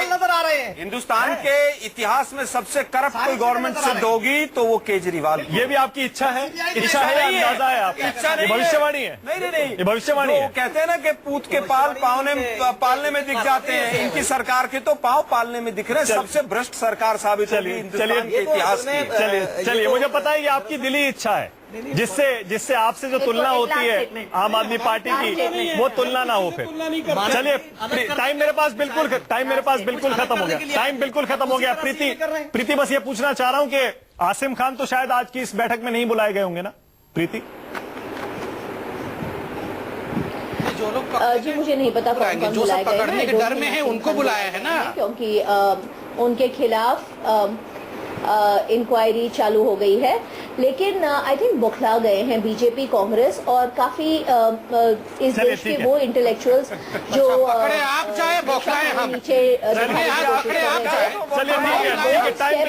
नजर आ रहे हैं हिंदुस्तान के इतिहास में सबसे करप्ट कोई गवर्नमेंट सिद्ध होगी तो वो केजरीवाल। ये भी आपकी इच्छा है? इच्छा है या अंदाजा है आपका? इच्छा ये भविष्यवाणी है? नहीं, ये भविष्यवाणी है। कहते हैं ना कि पूत के पाल पालने में दिख जाते हैं, इनकी सरकार के तो पाँव पालने में दिख रहे हैं। सबसे भ्रष्ट सरकार साबित होगी हिंदुस्तान के इतिहास की। चलिए मुझे पता है कि आपकी दिली इच्छा है, जिससे आपसे जो तुलना होती है आम आदमी पार्टी की, वो तुलना ना हो फिर। चलिए, टाइम मेरे पास बिल्कुल खत्म हो गया। टाइम बिल्कुल खत्म हो गया। प्रीति बस ये पूछना चाह रहा हूं कि आसिम खान तो शायद आज की इस बैठक में नहीं बुलाए गए होंगे ना प्रीति? जी मुझे नहीं पता कौन कौन बुलाए गए हैं, के डर में है उनको बुलाया है ना, क्योंकि उनके खिलाफ इंक्वायरी चालू हो गई है। लेकिन आई थिंक बौखला गए हैं बीजेपी कांग्रेस और काफी इस देश के वो इंटेलेक्चुअल्स जो आप चाहे बौखलाए हम, नीचे चलिए ठीक है, टाइम